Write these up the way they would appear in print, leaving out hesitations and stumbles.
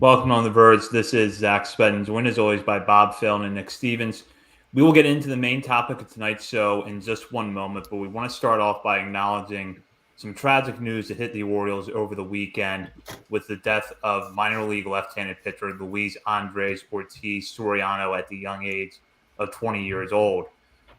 Welcome on the Verge. This is Zach Spedden, joined as always by Bob Phil and Nick Stevens. We will get into the main topic of tonight's show in just one moment, but we want to start off by acknowledging some tragic news that hit the Orioles over the weekend with the death of minor league left-handed pitcher Luis Andres Ortiz Soriano at the young age of 20 years old.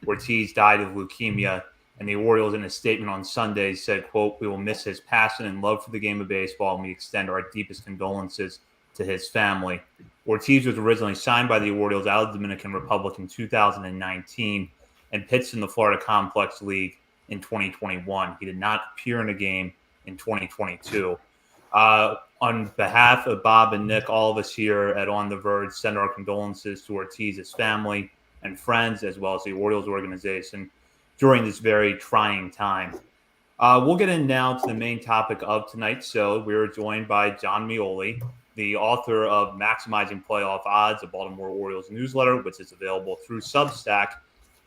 Ortiz died of leukemia, and the Orioles, in a statement on Sunday, said, quote, "We will miss his passion and love for the game of baseball, and we extend our deepest condolences to his family." Ortiz was originally signed by the Orioles out of the Dominican Republic in 2019 and pitched in the Florida Complex League in 2021. He did not appear in a game in 2022. On behalf of Bob and Nick, all of us here at On the Verge send our condolences to Ortiz's family and friends, as well as the Orioles organization, during this very trying time. We'll get in now to the main topic of tonight's show. We're joined by Jon Meoli, the author of Maximizing Playoff Odds, a Baltimore Orioles newsletter, which is available through Substack,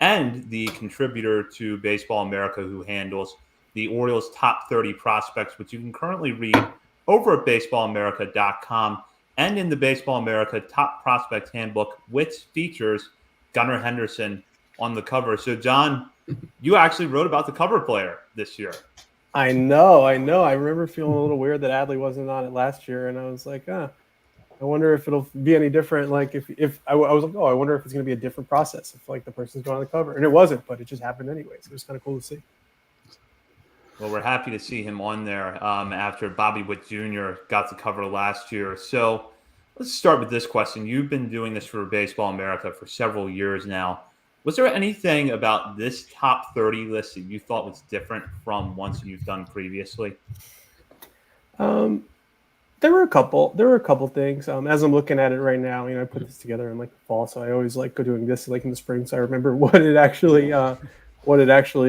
and the contributor to Baseball America, who handles the Orioles top 30 prospects, which you can currently read over at baseballamerica.com and in the Baseball America Top Prospect Handbook, which features Gunnar Henderson on the cover. So, John, you actually wrote about the cover player this year. I know. I remember feeling a little weird that Adley wasn't on it last year, and I was like, I wonder if it'll be any different. Like, if I was like, I wonder if it's going to be a different process if like the person's going on the cover, and it wasn't, but it just happened anyway. So it was kind of cool to see. Well, we're happy to see him on there after Bobby Witt Jr. got the cover last year. So let's start with this question. You've been doing this for Baseball America for several years now. Was there anything about this top 30 list that you thought was different from ones you've done previously? There were a couple things. As I'm looking at it right now, I put this together in like the fall, so I always like doing this like in the spring, so I remember what it actually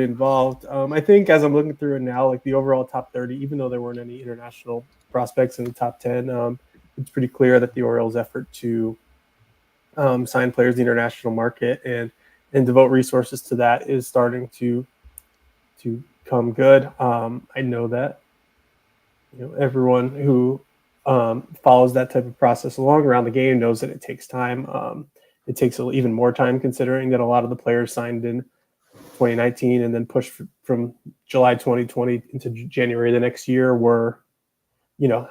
involved. I think as I'm looking through it now, like the overall top 30, even though there weren't any international prospects in the top 10, it's pretty clear that the Orioles' effort to sign players in the international market and devote resources to that is starting to come good. I know that everyone who follows that type of process along around the game knows that it takes time. It takes even more time considering that a lot of the players signed in 2019 and then pushed from July 2020 into January the next year were,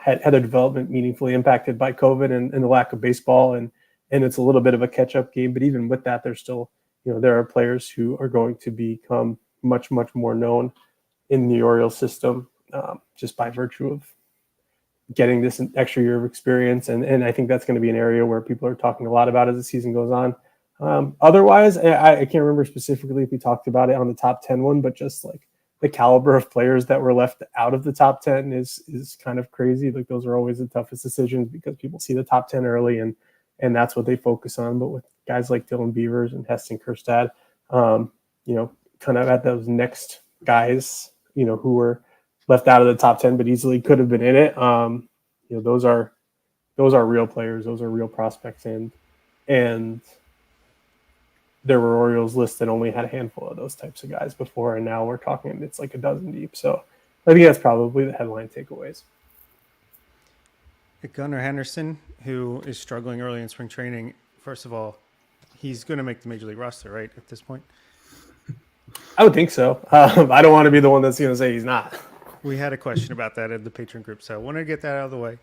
had their development meaningfully impacted by COVID and the lack of baseball. And it's a little bit of a catch-up game. But even with that, there's still there are players who are going to become much, much more known in the Orioles system just by virtue of getting this extra year of experience. And I think that's going to be an area where people are talking a lot about as the season goes on. Otherwise, I can't remember specifically if we talked about it on the top 10 one, but just like the caliber of players that were left out of the top 10 is kind of crazy. Like those are always the toughest decisions because people see the top 10 early and that's what they focus on. But with guys like Dylan Beavers and Heston Kjerstad, kind of at those next guys, who were left out of the top 10, but easily could have been in it. Those are real players. Those are real prospects. And there were Orioles lists that only had a handful of those types of guys before. And now we're talking, it's like a dozen deep. So I think that's probably the headline takeaways. Gunnar Henderson, who is struggling early in spring training, first of all, he's going to make the major league roster, right, at this point? I would think so. I don't want to be the one that's going to say he's not. We had a question about that in the patron group, so I wanted to get that out of the way.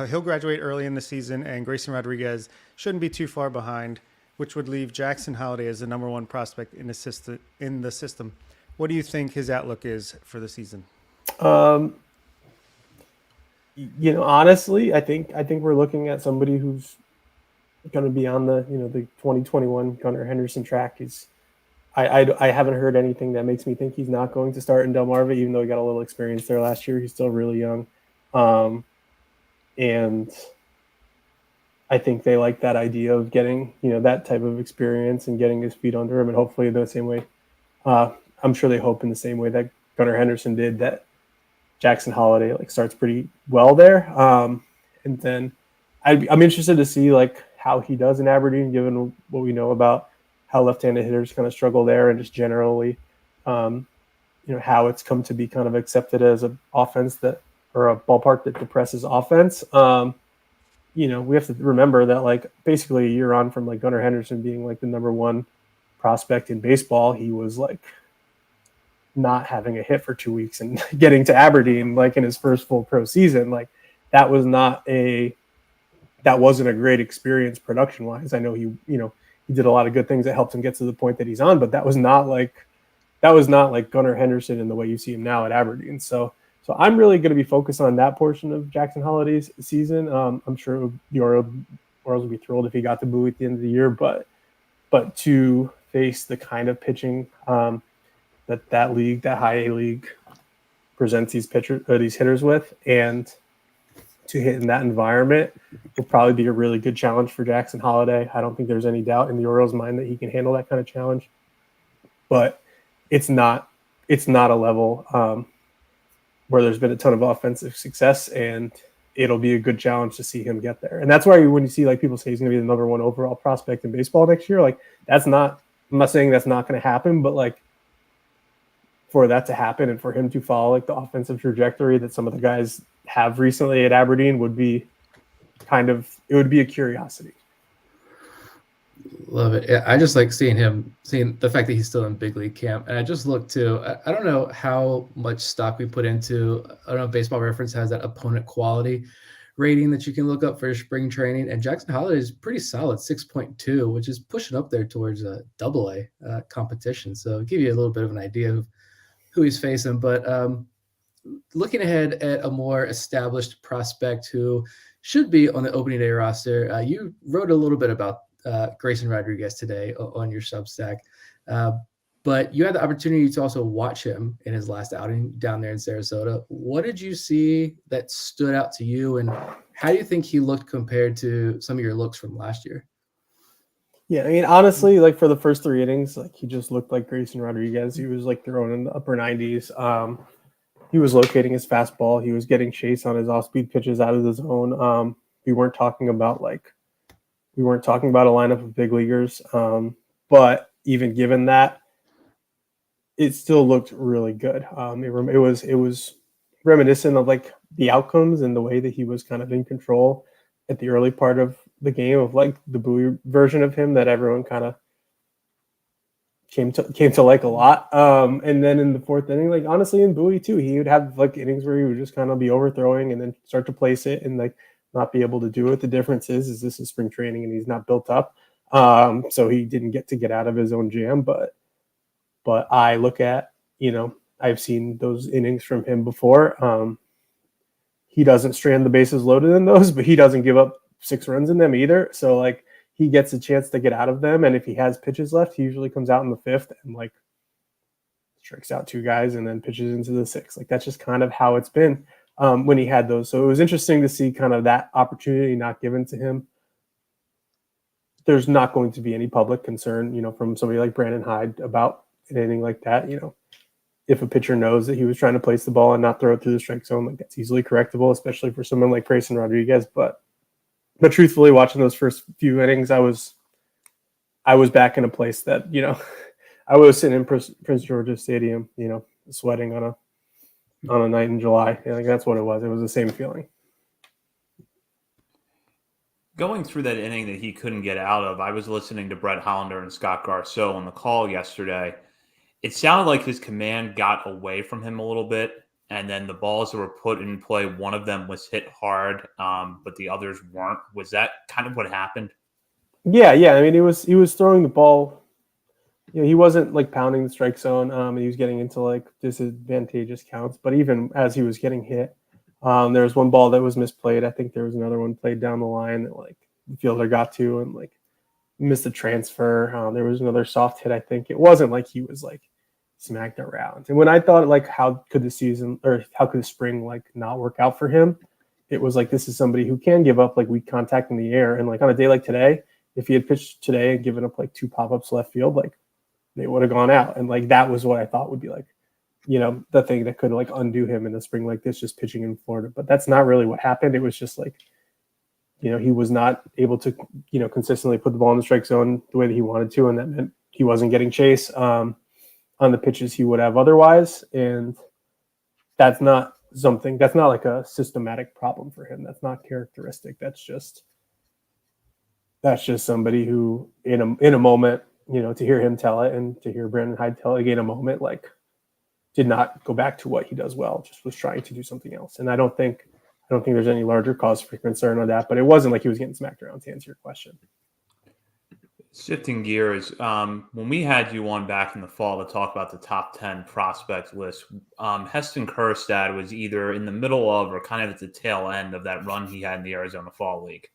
He'll graduate early in the season, and Grayson Rodriguez shouldn't be too far behind, which would leave Jackson Holliday as the number one prospect in the system. What do you think his outlook is for the season? Honestly, I think we're looking at somebody who's going to be on the 2021 Gunnar Henderson track. I haven't heard anything that makes me think he's not going to start in Delmarva, even though he got a little experience there last year. He's still really young, and I think they like that idea of getting that type of experience and getting his feet under him, and hopefully the same way. I'm sure they hope in the same way that Gunnar Henderson did that Jackson Holliday starts pretty well there. And then I'm interested to see how he does in Aberdeen, given what we know about how left-handed hitters kind of struggle there, and just generally, how it's come to be kind of accepted as an offense or a ballpark that depresses offense. we have to remember that like basically a year on from like Gunnar Henderson being like the number one prospect in baseball, he was like not having a hit for 2 weeks and getting to Aberdeen like in his first full pro season. Like that wasn't a great experience production wise. I know he did a lot of good things that helped him get to the point that he's on, but that was not like Gunnar Henderson in the way you see him now at Aberdeen. So I'm really going to be focused on that portion of Jackson Holliday's season. I'm sure the Orioles would be thrilled if he got to Bowie at the end of the year, but to face the kind of pitching that league, that high A league, presents these hitters with, and to hit in that environment will probably be a really good challenge for Jackson Holliday. I don't think there's any doubt in the Orioles' mind that he can handle that kind of challenge, but it's not a level where there's been a ton of offensive success, and it'll be a good challenge to see him get there. And that's why when you see like people say he's going to be the number one overall prospect in baseball next year, like I'm not saying that's not going to happen, but like for that to happen and for him to follow like the offensive trajectory that some of the guys have recently at Aberdeen would be a curiosity. Love it. Yeah, I just like seeing the fact that he's still in big league camp. And I just looked too, I don't know how much stock we put into, I don't know if Baseball Reference has that opponent quality rating that you can look up for spring training. And Jackson Holliday is pretty solid, 6.2, which is pushing up there towards a AA competition. So I'll give you a little bit of an idea of who he's facing. But looking ahead at a more established prospect who should be on the opening day roster, you wrote a little bit about Grayson Rodriguez today on your Substack, but you had the opportunity to also watch him in his last outing down there in Sarasota. What did you see that stood out to you, and how do you think he looked compared to some of your looks from last year? Yeah, I mean, honestly, like for the first 3 innings, like he just looked like Grayson Rodriguez. He was like throwing in the upper 90s. He was locating his fastball. He was getting chase on his off-speed pitches out of the zone. We weren't talking about a lineup of big leaguers, but even given that, it still looked really good. It was reminiscent of like the outcomes and the way that he was kind of in control at the early part of the game, of like the Bowie version of him that everyone kind of came to like a lot. And then in the 4th inning, like honestly in Bowie too, he would have like innings where he would just kind of be overthrowing and then start to place it and like not be able to do it. The difference is this is spring training and he's not built up. So he didn't get out of his own jam, but I look at, I've seen those innings from him before. He doesn't strand the bases loaded in those, but he doesn't give up 6 runs in them either. So like he gets a chance to get out of them. And if he has pitches left, he usually comes out in the 5th and like strikes out 2 guys and then pitches into the 6th. Like that's just kind of how it's been when he had those. So it was interesting to see kind of that opportunity not given to him. There's not going to be any public concern, from somebody like Brandon Hyde about anything like that. If a pitcher knows that he was trying to place the ball and not throw it through the strike zone, like that's easily correctable, especially for someone like Grayson Rodriguez. But truthfully, watching those first few innings, I was back in a place that, I was sitting in Prince George's Stadium, sweating on a night in July. I think that's what it was. It was the same feeling. Going through that inning that he couldn't get out of, I was listening to Brett Hollander and Scott Garceau on the call yesterday. It sounded like his command got away from him a little bit, and then the balls that were put in play, one of them was hit hard, but the others weren't. Was that kind of what happened? Yeah. I mean, he was throwing the ball. He wasn't like pounding the strike zone. And he was getting into like disadvantageous counts. But even as he was getting hit, there was one ball that was misplayed. I think there was another one played down the line that like the fielder got to and like missed the transfer. There was another soft hit. I think it wasn't like he was like smacked around. And when I thought like how could the spring like not work out for him, it was like this is somebody who can give up like weak contact in the air. And like on a day like today, if he had pitched today and given up like 2 pop-ups left field, like they would have gone out. And like that was what I thought would be like, the thing that could like undo him in the spring like this, just pitching in Florida. But that's not really what happened. It was just like, he was not able to, consistently put the ball in the strike zone the way that he wanted to. And that meant he wasn't getting chase on the pitches he would have otherwise. And that's not something that's not like a systematic problem for him. That's not characteristic. That's just somebody who in a moment, to hear him tell it and to hear Brandon Hyde tell it in a moment, like did not go back to what he does well, just was trying to do something else. And I don't think there's any larger cause for concern on that, but it wasn't like he was getting smacked around, to answer your question. Shifting gears, when we had you on back in the fall to talk about the top 10 prospect list, Heston Kjerstad was either in the middle of or kind of at the tail end of that run he had in the Arizona Fall League.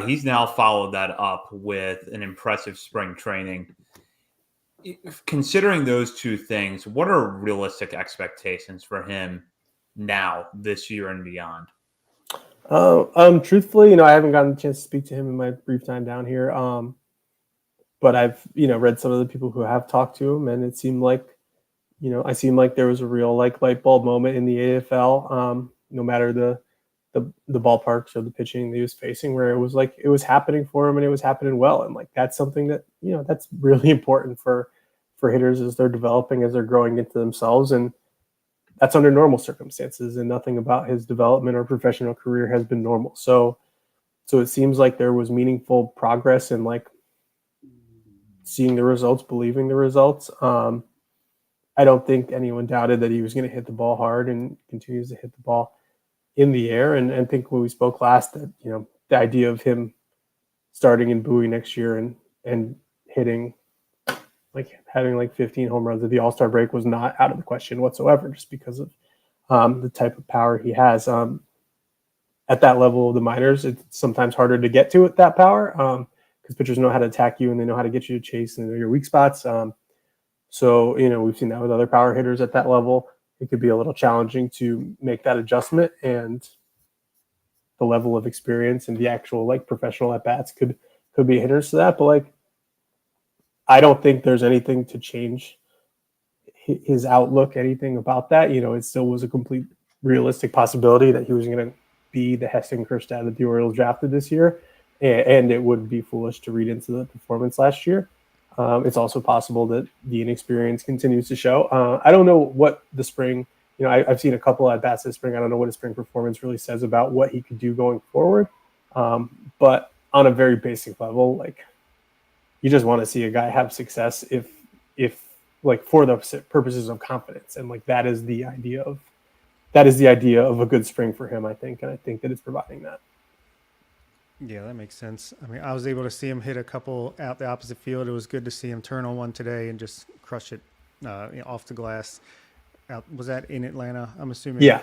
He's now followed that up with an impressive spring training. Considering those two things, what are realistic expectations for him now, this year and beyond? Truthfully, I haven't gotten a chance to speak to him in my brief time down here. But I've, read some of the people who have talked to him, and it seemed like, I seemed like there was a real like light bulb moment in the AFL, no matter the ballparks or the pitching that he was facing, where it was like it was happening for him and it was happening well. And like that's something that, that's really important for hitters as they're developing, as they're growing into themselves. And that's under normal circumstances, and nothing about his development or professional career has been normal. So it seems like there was meaningful progress in like seeing the results, believing the results. I don't think anyone doubted that he was going to hit the ball hard, and continues to hit the ball in the air. And I think when we spoke last, that the idea of him starting in Bowie next year and hitting having like 15 home runs at the All-Star break was not out of the question whatsoever, just because of the type of power he has. At that level of the minors, it's sometimes harder to get to that power because pitchers know how to attack you and they know how to get you to chase and they know your weak spots. So we've seen that with other power hitters at that level. It could be a little challenging to make that adjustment, and the level of experience and the actual like professional at bats could be hindrance to that. But like, I don't think there's anything to change his outlook, anything about that. It still was a complete realistic possibility that he was going to be the Heston Kjerstad that the Orioles drafted this year, and it would be foolish to read into the performance last year. It's also possible that the inexperience continues to show. I don't know what the spring, I've seen a couple at bats this spring. I don't know what his spring performance really says about what he could do going forward. But on a very basic level, like, you just want to see a guy have success if like for the purposes of confidence. And like, that is the idea of a good spring for him, I think. And I think that it's providing that. Yeah, that makes sense. I mean, I was able to see him hit a couple out the opposite field. It was good to see him turn on one today and just crush it off the glass. Was that in Atlanta, I'm assuming? Yeah.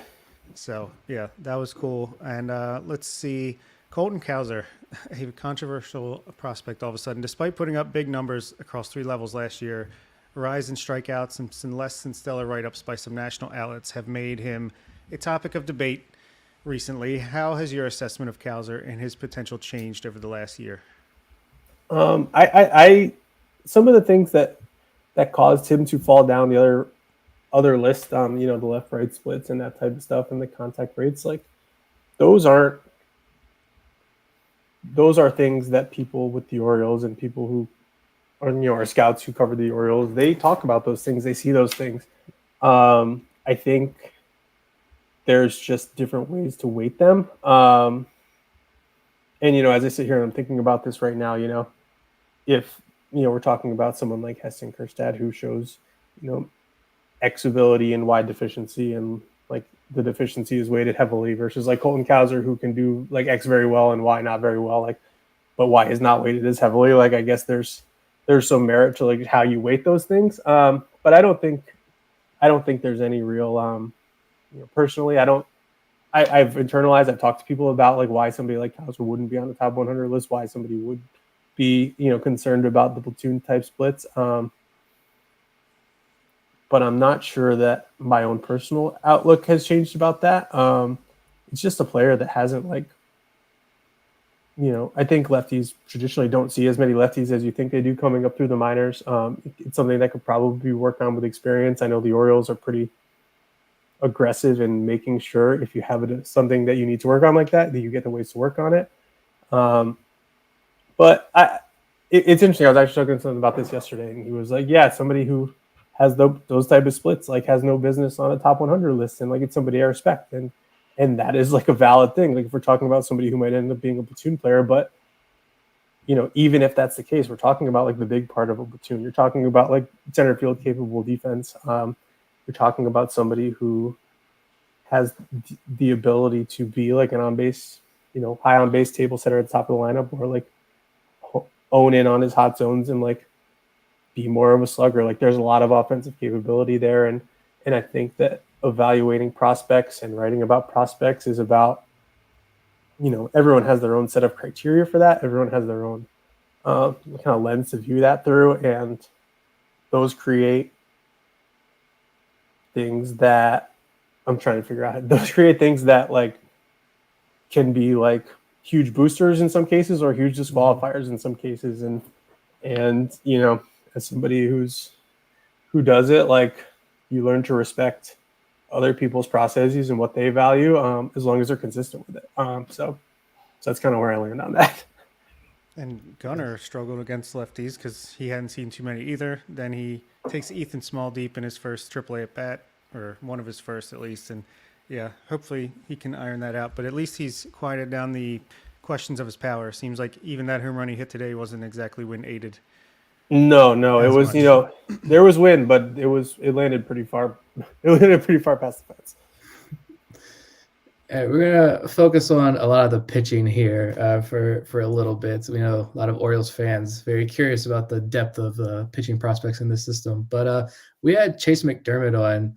So, yeah, that was cool. And let's see. Colton Cowser, a controversial prospect all of a sudden, despite putting up big numbers across 3 levels last year, a rise in strikeouts and some less than stellar write-ups by some national outlets have made him a topic of debate recently. How has your assessment of Cowser and his potential changed over the last year? I some of the things that caused him to fall down the other list, the left-right splits and that type of stuff and the contact rates, like those are things that people with the Orioles and people who are scouts who cover the Orioles, they talk about those things. They see those things. I think there's just different ways to weight them. And, as I sit here and I'm thinking about this right now, if, we're talking about someone like Heston Kjerstad who shows, X ability and Y deficiency, and like the deficiency is weighted heavily, versus like Colton Cowser who can do like X very well and Y not very well, like, but Y is not weighted as heavily. Like, I guess there's some merit to like how you weight those things. But I don't think there's any real, personally, I've internalized, I've talked to people about like why somebody like Cowser wouldn't be on the top 100 list, why somebody would be, concerned about the platoon type splits. But I'm not sure that my own personal outlook has changed about that. It's just a player that hasn't I think lefties traditionally don't see as many lefties as you think they do coming up through the minors. It's something that could probably be worked on with experience. I know the Orioles are pretty aggressive in making sure if you have something that you need to work on like that you get the ways to work on it. But it's interesting. I was actually talking to someone about this yesterday, and he was like, yeah, somebody who has those type of splits, like has no business on a top 100 list, and like it's somebody I respect, and that is like a valid thing. Like if we're talking about somebody who might end up being a platoon player, but even if that's the case, we're talking about like the big part of a platoon. You're talking about like center field capable defense. You're talking about somebody who has the ability to be like an on base, high on base table setter at the top of the lineup, or like own in on his hot zones and like be more of a slugger. Like there's a lot of offensive capability there, and I think that evaluating prospects and writing about prospects is about, everyone has their own set of criteria for that. Everyone has their own kind of lens to view that through, and those create things that I'm trying to figure out. Those create things that like can be like huge boosters in some cases or huge disqualifiers in some cases, and as somebody who does it, like you learn to respect other people's processes and what they value, as long as they're consistent with it. So that's kind of where I land on that. And Gunnar struggled against lefties because he hadn't seen too many either. Then he takes Ethan Small deep in his first AAA at bat, or one of his first at least. And yeah, hopefully he can iron that out. But at least he's quieted down the questions of his power. Seems like even that home run he hit today wasn't exactly wind aided. No, it was much. There was wind, but it landed pretty far. It landed pretty far past the fence. We're gonna focus on a lot of the pitching here for a little bit. So we know a lot of Orioles fans very curious about the depth of pitching prospects in this system. But we had Chase McDermott on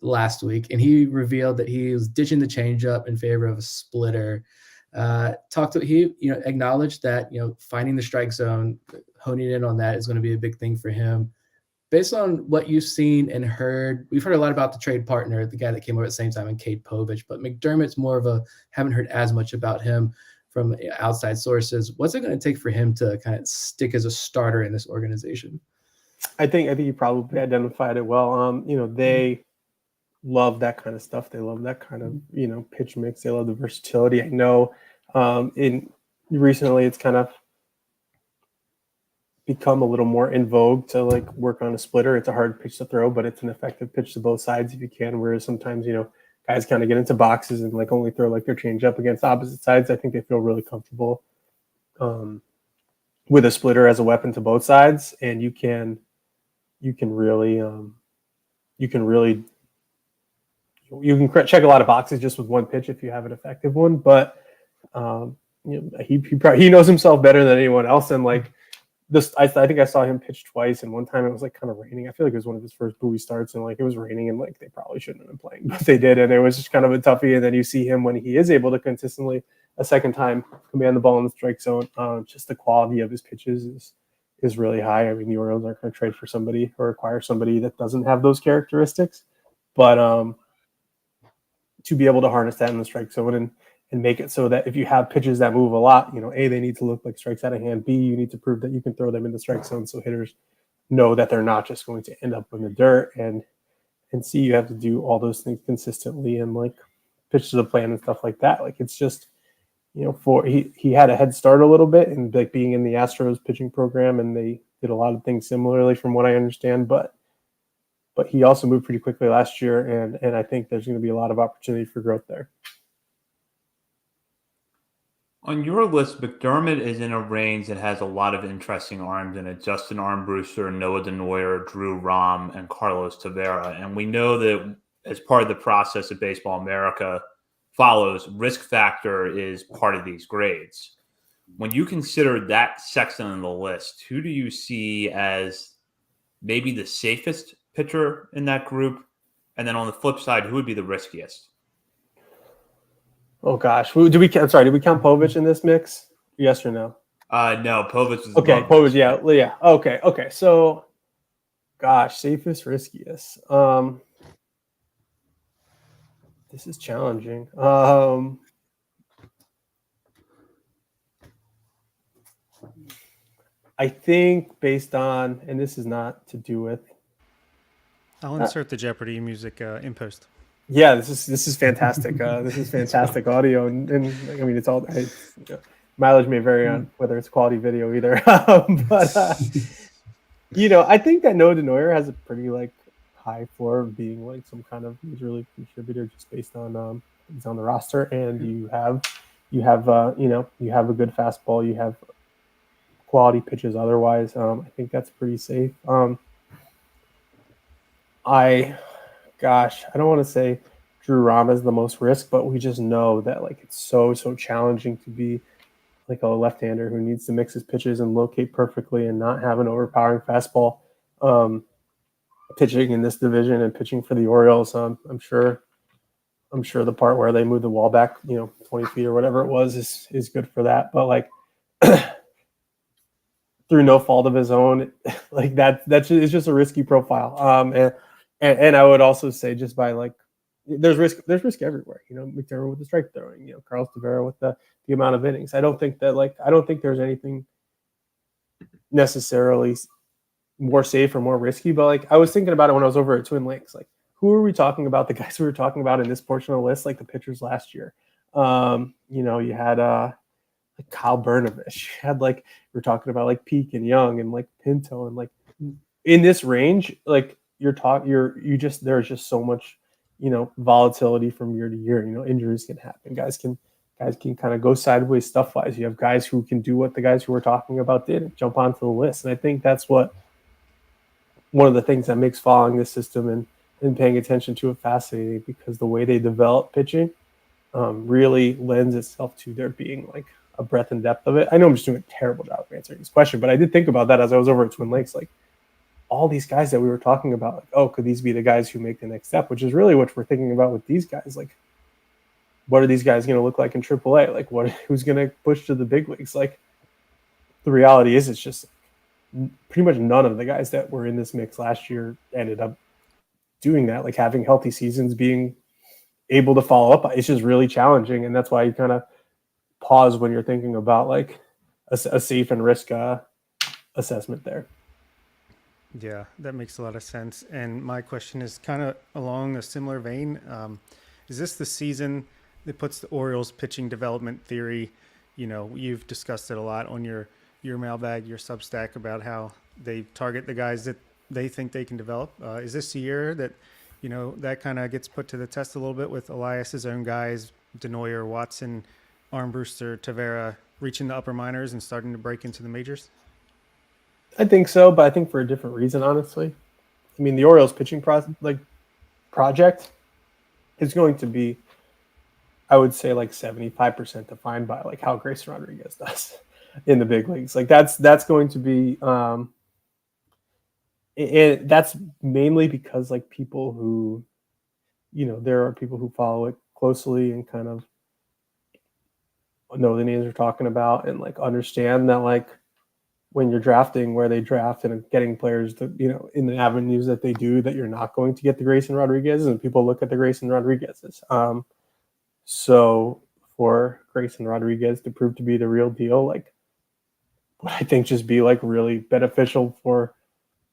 last week, and he revealed that he was ditching the changeup in favor of a splitter. He acknowledged that finding the strike zone, honing in on that is going to be a big thing for him. Based on what you've seen and heard, we've heard a lot about the trade partner, the guy that came over at the same time, and Cade Povich, but McDermott's more of haven't heard as much about him from outside sources. What's it going to take for him to kind of stick as a starter in this organization? I think you probably identified it well. They love that kind of stuff. They love that kind of, pitch mix. They love the versatility. I know recently it's kind of become a little more in vogue to like work on a splitter. It's a hard pitch to throw, but it's an effective pitch to both sides if you can. Whereas sometimes, guys kind of get into boxes and like only throw like their change up against opposite sides. I think they feel really comfortable with a splitter as a weapon to both sides. And you can check a lot of boxes just with one pitch if you have an effective one. But he knows himself better than anyone else. And like, I think I saw him pitch twice, and one time it was like kind of raining. I feel like it was one of his first buoy starts, and like it was raining, and like they probably shouldn't have been playing, but they did, and it was just kind of a toughie. And then you see him when he is able to consistently a second time command the ball in the strike zone. Just the quality of his pitches is really high. I mean, the Orioles aren't going to trade for somebody or acquire somebody that doesn't have those characteristics, but to be able to harness that in the strike zone and make it so that if you have pitches that move a lot, A, they need to look like strikes out of hand. B, you need to prove that you can throw them in the strike zone so hitters know that they're not just going to end up in the dirt. And C, you have to do all those things consistently and like pitch to the plan and stuff like that. Like it's just, he had a head start a little bit and like being in the Astros pitching program, and they did a lot of things similarly from what I understand, but he also moved pretty quickly last year, and I think there's going to be a lot of opportunity for growth there. On your list, McDermott is in a range that has a lot of interesting arms in it. Justin Armbruster, Noah Denoyer, Drew Rom, and Carlos Tavera. And we know that as part of the process that Baseball America follows, risk factor is part of these grades. When you consider that section on the list, who do you see as maybe the safest pitcher in that group? And then on the flip side, who would be the riskiest? Oh gosh, did we count Povich in this mix? Yes or no? No, Povich is okay. Povich, yeah. Okay. So, gosh, safest, riskiest. This is challenging. I think based on, and this is not to do with. I'll insert the Jeopardy music in post. Yeah, this is fantastic. This is fantastic audio, and I mean it's all mileage may vary on whether it's quality video either. But I think that Noah Denoyer has a pretty like high floor of being like some kind of major league contributor just based on he's on the roster, and you have you have a good fastball, you have quality pitches otherwise. I think that's pretty safe. I don't want to say Drew Rom is the most risk, but we just know that like it's so challenging to be like a left-hander who needs to mix his pitches and locate perfectly and not have an overpowering fastball. Pitching in this division and pitching for the Orioles, I'm sure the part where they moved the wall back, 20 feet or whatever it was, is good for that. But like through no fault of his own, like that's just a risky profile. And I would also say just by like there's risk everywhere. McDermott with the strike throwing, Carlos Tavera with the amount of innings. I don't think there's anything necessarily more safe or more risky, but like I was thinking about it when I was over at Twin Lakes. Like, who are we talking about? The guys we were talking about in this portion of the list, like the pitchers last year. You had like Kyle Bernovich. You had like we're talking about like Peak and Young and like Pinto and like in this range, like there's just so much, volatility from year to year. Injuries can happen. Guys can kind of go sideways stuff wise. You have guys who can do what the guys who we're talking about did and jump onto the list. And I think that's what one of the things that makes following this system and paying attention to it fascinating, because the way they develop pitching really lends itself to there being like a breadth and depth of it. I know I'm just doing a terrible job of answering this question, but I did think about that as I was over at Twin Lakes. Like all these guys that we were talking about, like, oh, could these be the guys who make the next step? Which is really what we're thinking about with these guys. Like, what are these guys going to look like in AAA? Like, who's going to push to the big leagues? Like, the reality is, it's just pretty much none of the guys that were in this mix last year ended up doing that. Like having healthy seasons, being able to follow up, it's just really challenging, and that's why you kind of pause when you're thinking about like a safe and risk assessment there. Yeah, that makes a lot of sense. And my question is kind of along a similar vein. Is this the season that puts the Orioles pitching development theory? You've discussed it a lot on your mailbag, your Substack, about how they target the guys that they think they can develop. Is this a year that, that kind of gets put to the test a little bit with Elias's own guys, Denoyer, Watson, Armbruster, Tavera, reaching the upper minors and starting to break into the majors? I think so, but I think for a different reason, honestly. I mean, the Orioles pitching project is going to be, I would say, like 75% defined by like how Grayson Rodriguez does in the big leagues. Like that's going to be, and that's mainly because like people who, there are people who follow it closely and kind of know the names we're talking about and like understand that like when you're drafting where they draft and getting players to, in the avenues that they do, that you're not going to get the Grayson Rodriguez, and people look at the Grayson Rodriguez's. So for Grayson Rodriguez to prove to be the real deal, like would I think just be like really beneficial for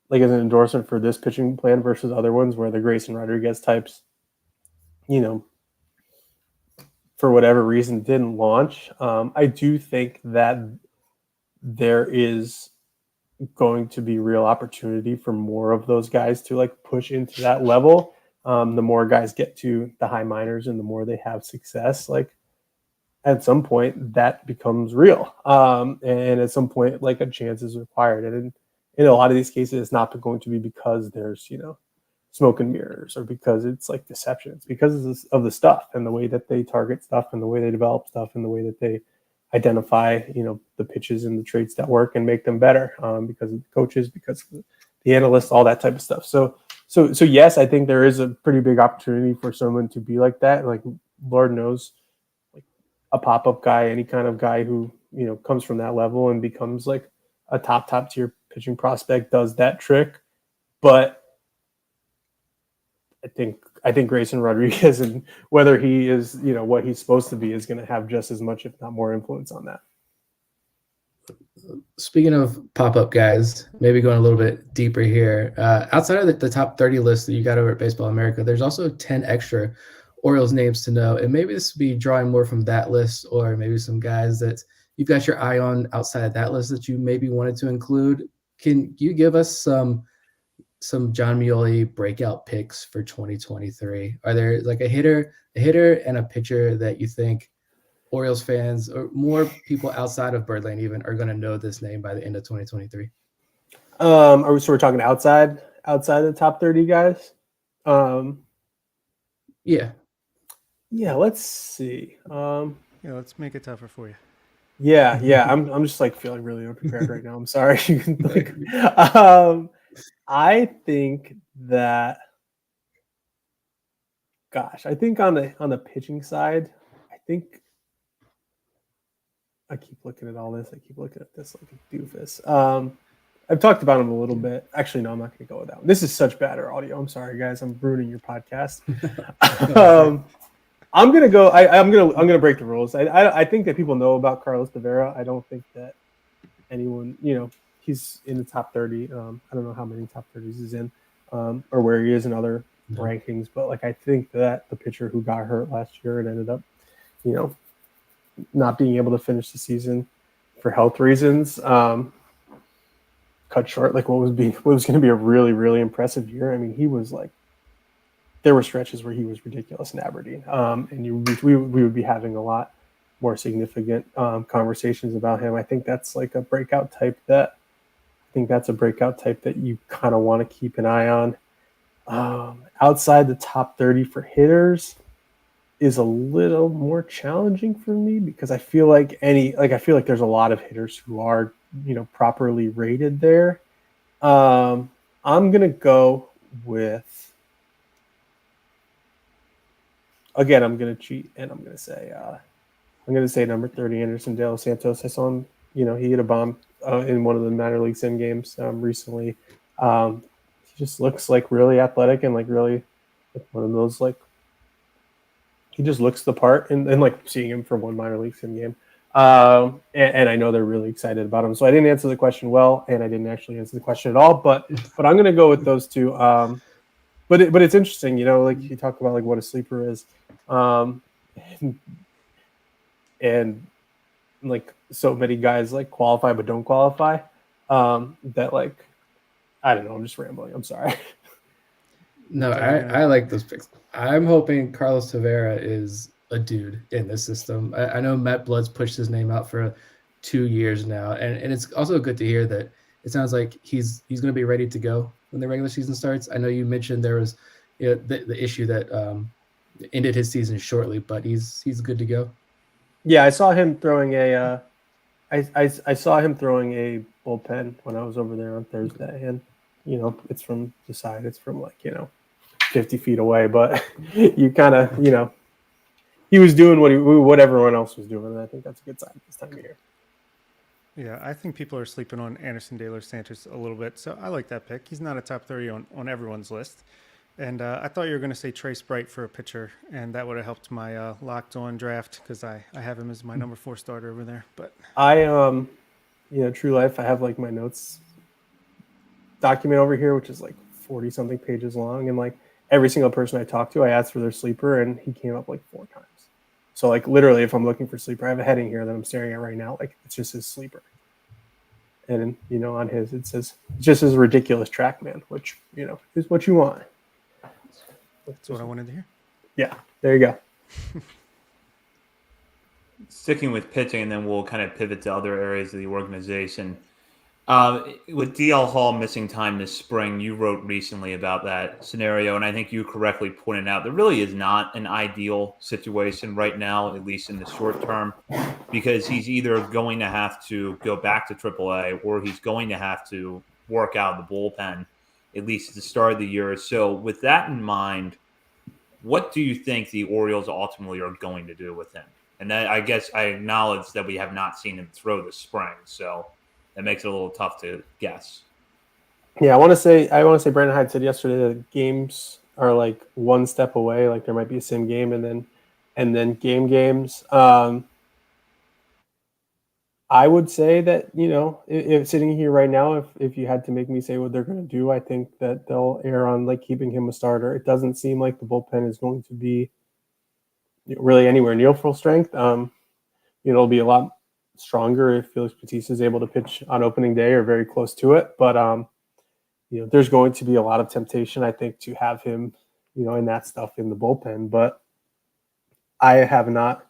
like as an endorsement for this pitching plan versus other ones where the Grayson Rodriguez types, for whatever reason didn't launch. I do think that there is going to be real opportunity for more of those guys to like push into that level. The more guys get to the high minors and the more they have success, like at some point that becomes real. And at some point, like a chance is required. And in a lot of these cases, it's not going to be because there's, smoke and mirrors or because it's like deception. It's because of the stuff and the way that they target stuff and the way they develop stuff and the way that they identify, the pitches and the traits that work and make them better, because of the coaches, because of the analysts, all that type of stuff. So yes, I think there is a pretty big opportunity for someone to be like that. Like Lord knows, like a pop-up guy, any kind of guy who, comes from that level and becomes like a top tier pitching prospect does that trick. But I think Grayson Rodriguez, and whether he is, what he's supposed to be, is going to have just as much, if not more, influence on that. Speaking of pop-up guys, maybe going a little bit deeper here. Outside of the top 30 list that you got over at Baseball America, there's also 10 extra Orioles names to know. And maybe this would be drawing more from that list, or maybe some guys that you've got your eye on outside of that list that you maybe wanted to include. can you give us some Jon Meoli breakout picks for 2023? Are there like a hitter and a pitcher that you think Orioles fans or more people outside of Birdland even are going to know this name by the end of 2023? We're talking outside the top 30 guys? Yeah. Let's see. Let's make it tougher for you. Yeah. I'm just like feeling really unprepared right now. I'm sorry. I think that, gosh, I think on the pitching side, I keep looking at all this. I keep looking at this like a doofus. I've talked about him a little bit. Actually, no, I'm not going to go with that one. This is such better audio. I'm sorry, guys. I'm ruining your podcast. I'm gonna go. I'm gonna break the rules. I think that people know about Carlos Tavera. I don't think that anyone, he's in the top 30. I don't know how many top 30s he's in, or where he is in other rankings. But like, I think that the pitcher who got hurt last year and ended up, not being able to finish the season for health reasons, cut short like what was going to be a really, really impressive year. I mean, he was like, there were stretches where he was ridiculous in Aberdeen, and we would be having a lot more significant conversations about him. I think that's like a breakout type that you kind of want to keep an eye on. Outside the top 30 for hitters is a little more challenging for me because I feel like there's a lot of hitters who are, properly rated there. I'm gonna go with, again, I'm gonna cheat and I'm gonna say number 30, Anderson De Los Santos. I saw him, he hit a bomb in one of the minor league sim games recently. He just looks like really athletic and like really like one of those, like, he just looks the part, and like seeing him for one minor league sim game. And I know they're really excited about him. So I didn't answer the question well, and I didn't actually answer the question at all. But I'm going to go with those two. But it's interesting, like you talk about like what a sleeper is, and like so many guys like qualify but don't qualify. That like, I don't know. I'm just rambling. I'm sorry. No, I like those picks. I'm hoping Carlos Tavera is a dude in this system. I know Matt Blood's pushed his name out for 2 years now, and it's also good to hear that it sounds like he's going to be ready to go when the regular season starts. I know you mentioned there was the issue that ended his season shortly, but he's good to go. Yeah, I saw him throwing a bullpen when I was over there on Thursday, and it's from the side. It's from like 50 feet away, but you kind of he was doing what everyone else was doing, and I think that's a good sign this time of year. Yeah, I think people are sleeping on Anderson De Los Santos a little bit, so I like that pick. He's not a top 30 on everyone's list. And I thought you were going to say Trey Sprite for a pitcher, and that would have helped my locked-on draft because I have him as my number 4 starter over there. But I, True Life, I have like my notes document over here, which is like 40-something pages long, and like every single person I talked to, I asked for their sleeper, and he came up like 4 times. So like literally, if I'm looking for sleeper, I have a heading here that I'm staring at right now. Like it's just his sleeper, and on his it says just his ridiculous track man, which is what you want. That's what I wanted to hear. Yeah, there you go. Sticking with pitching, and then we'll kind of pivot to other areas of the organization. With DL Hall missing time this spring, you wrote recently about that scenario, and I think you correctly pointed out there really is not an ideal situation right now, at least in the short term, because he's either going to have to go back to AAA or he's going to have to work out of the bullpen, at least at the start of the year. So with that in mind, what do you think the Orioles ultimately are going to do with him? And then I guess I acknowledge that we have not seen him throw this spring, so that makes it a little tough to guess. Yeah, I want to say Brandon Hyde said yesterday that games are like one step away. Like there might be a sim game and then games. I would say that, if sitting here right now, if you had to make me say what they're going to do, I think that they'll err on like keeping him a starter. It doesn't seem like the bullpen is going to be really anywhere near full strength. It'll be a lot stronger if Felix Bautista is able to pitch on opening day or very close to it. But there's going to be a lot of temptation, I think, to have him, in that stuff in the bullpen. But I have not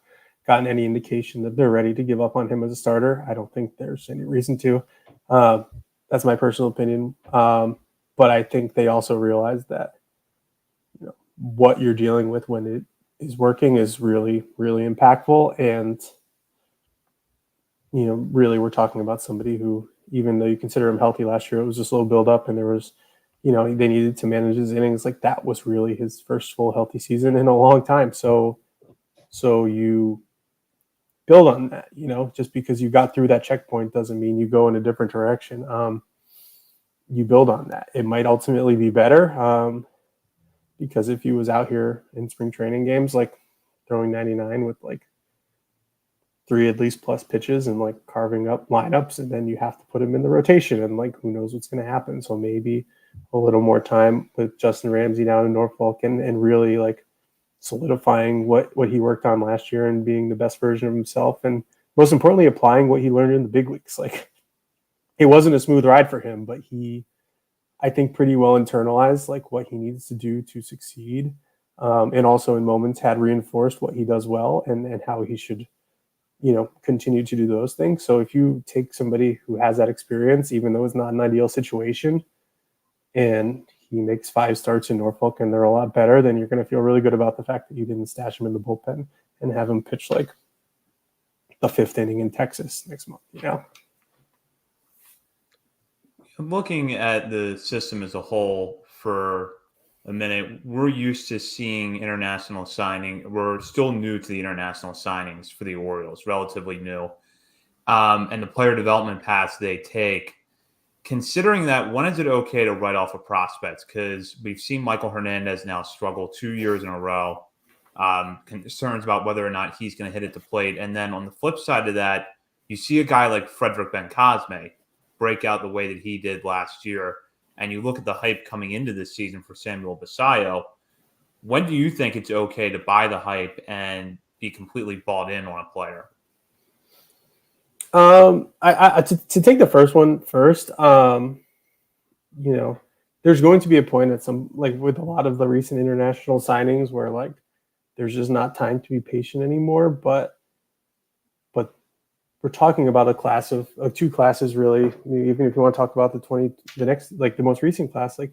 gotten any indication that they're ready to give up on him as a starter. I don't think there's any reason to. That's my personal opinion. But I think they also realize that what you're dealing with when it is working is really, really impactful. And, really we're talking about somebody who, even though you consider him healthy last year, it was a slow build up and there was, they needed to manage his innings. Like that was really his first full healthy season in a long time. So you build on that, just because you got through that checkpoint doesn't mean you go in a different direction. You build on that. It might ultimately be better because if he was out here in spring training games, like throwing 99 with like 3 at least plus pitches and like carving up lineups, and then you have to put him in the rotation and like who knows what's going to happen. So maybe a little more time with Justin Ramsey down in Norfolk and really like solidifying what he worked on last year and being the best version of himself, and most importantly applying what he learned in the big leagues. Like it wasn't a smooth ride for him, but he, I think, pretty well internalized like what he needs to do to succeed, and also in moments had reinforced what he does well and how he should continue to do those things. So if you take somebody who has that experience, even though it's not an ideal situation, and he makes 5 starts in Norfolk and they're a lot better, then you're going to feel really good about the fact that you didn't stash him in the bullpen and have him pitch like the 5th inning in Texas next month. Looking at the system as a whole for a minute, we're used to seeing international signing. We're still new to the international signings for the Orioles, relatively new. And the player development paths they take. Considering that, when is it okay to write off a prospect? Because we've seen Michael Hernandez now struggle 2 years in a row. Concerns about whether or not he's going to hit at the plate. And then on the flip side of that, you see a guy like Frederick Bencosme break out the way that he did last year. And you look at the hype coming into this season for Samuel Basallo. When do you think it's okay to buy the hype and be completely bought in on a player? To take the first one first, there's going to be a point at some, like with a lot of the recent international signings where like there's just not time to be patient anymore. But we're talking about a class of 2 classes, really. Even if you want to talk about the most recent class, like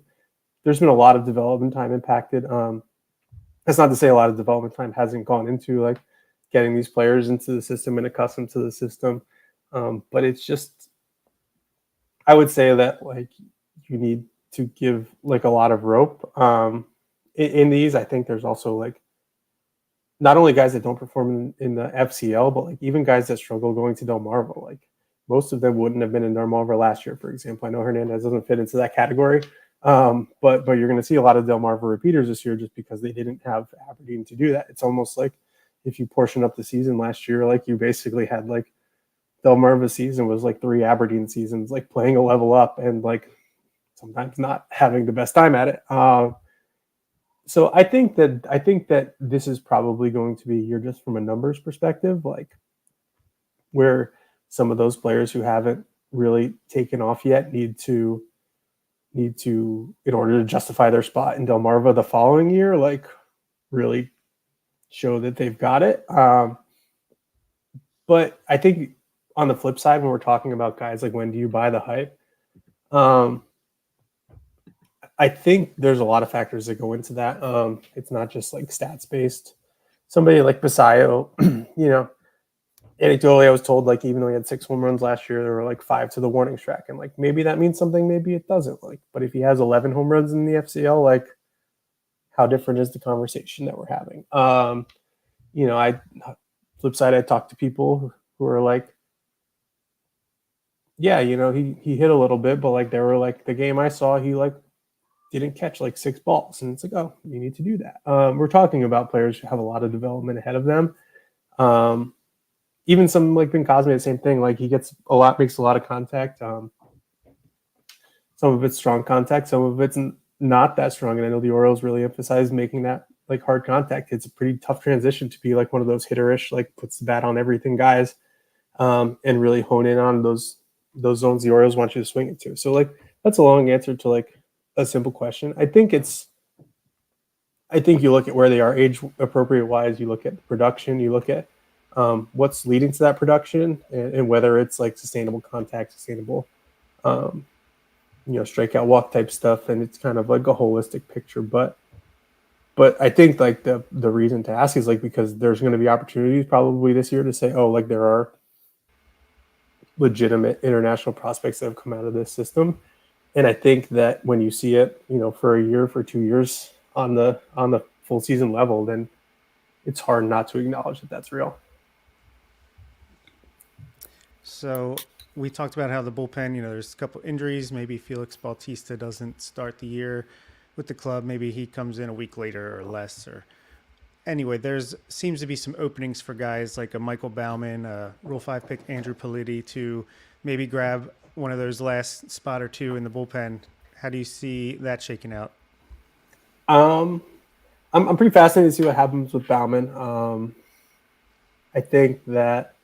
there's been a lot of development time impacted. That's not to say a lot of development time hasn't gone into like getting these players into the system and accustomed to the system. But it's just, I would say that like you need to give like a lot of rope. In these, I think there's also like not only guys that don't perform in the FCL, but like even guys that struggle going to Delmarva. Like most of them wouldn't have been in Delmarva last year, for example. I know Hernandez doesn't fit into that category, but you're going to see a lot of Delmarva repeaters this year just because they didn't have Aberdeen to do that. It's almost like if you portion up the season last year, like you basically had like Delmarva's season was like 3 Aberdeen seasons, like playing a level up and like sometimes not having the best time at it. So I think that this is probably going to be a year just from a numbers perspective, like where some of those players who haven't really taken off yet need to, in order to justify their spot in Delmarva the following year, like really show that they've got it. But I think on the flip side, when we're talking about guys like when do you buy the hype, I think there's a lot of factors that go into that. It's not just like stats based. Somebody like Basallo, anecdotally, I was told like even though he had 6 home runs last year, there were like 5 to the warning track, and like maybe that means something, maybe it doesn't. Like, but if he has 11 home runs in the FCL, like how different is the conversation that we're having? I flip side, I talked to people who are like, yeah, he hit a little bit, but like they were like the game I saw, he like didn't catch like 6 balls, and it's like, oh, you need to do that. We're talking about players who have a lot of development ahead of them. Even some like Ben Cosme, the same thing. Like he makes a lot of contact. Some of it's strong contact, some of it's not that strong. And I know the Orioles really emphasize making that like hard contact. It's a pretty tough transition to be like one of those hitterish, like puts the bat on everything guys. and really hone in on those zones the Orioles want you to swing it to. So like that's a long answer to like a simple question. I think you look at where they are age appropriate wise. You look at the production. You look at what's leading to that production, and whether it's like sustainable contact, sustainable, strikeout walk type stuff. And it's kind of like a holistic picture. But I think like the reason to ask is like because there's going to be opportunities probably this year to say, oh, like there are legitimate international prospects that have come out of this system. And I think that when you see it, for a year, for 2 years on the full season level, then it's hard not to acknowledge that that's real. So we talked about how the bullpen, there's a couple injuries. Maybe Felix Bautista doesn't start the year with the club. Maybe he comes in a week later or less. Or anyway, seems to be some openings for guys like a Michael Baumann, Rule 5 pick Andrew Politi to maybe grab one of those last spot or two in the bullpen. How do you see that shaking out? I'm pretty fascinated to see what happens with Baumann. I think that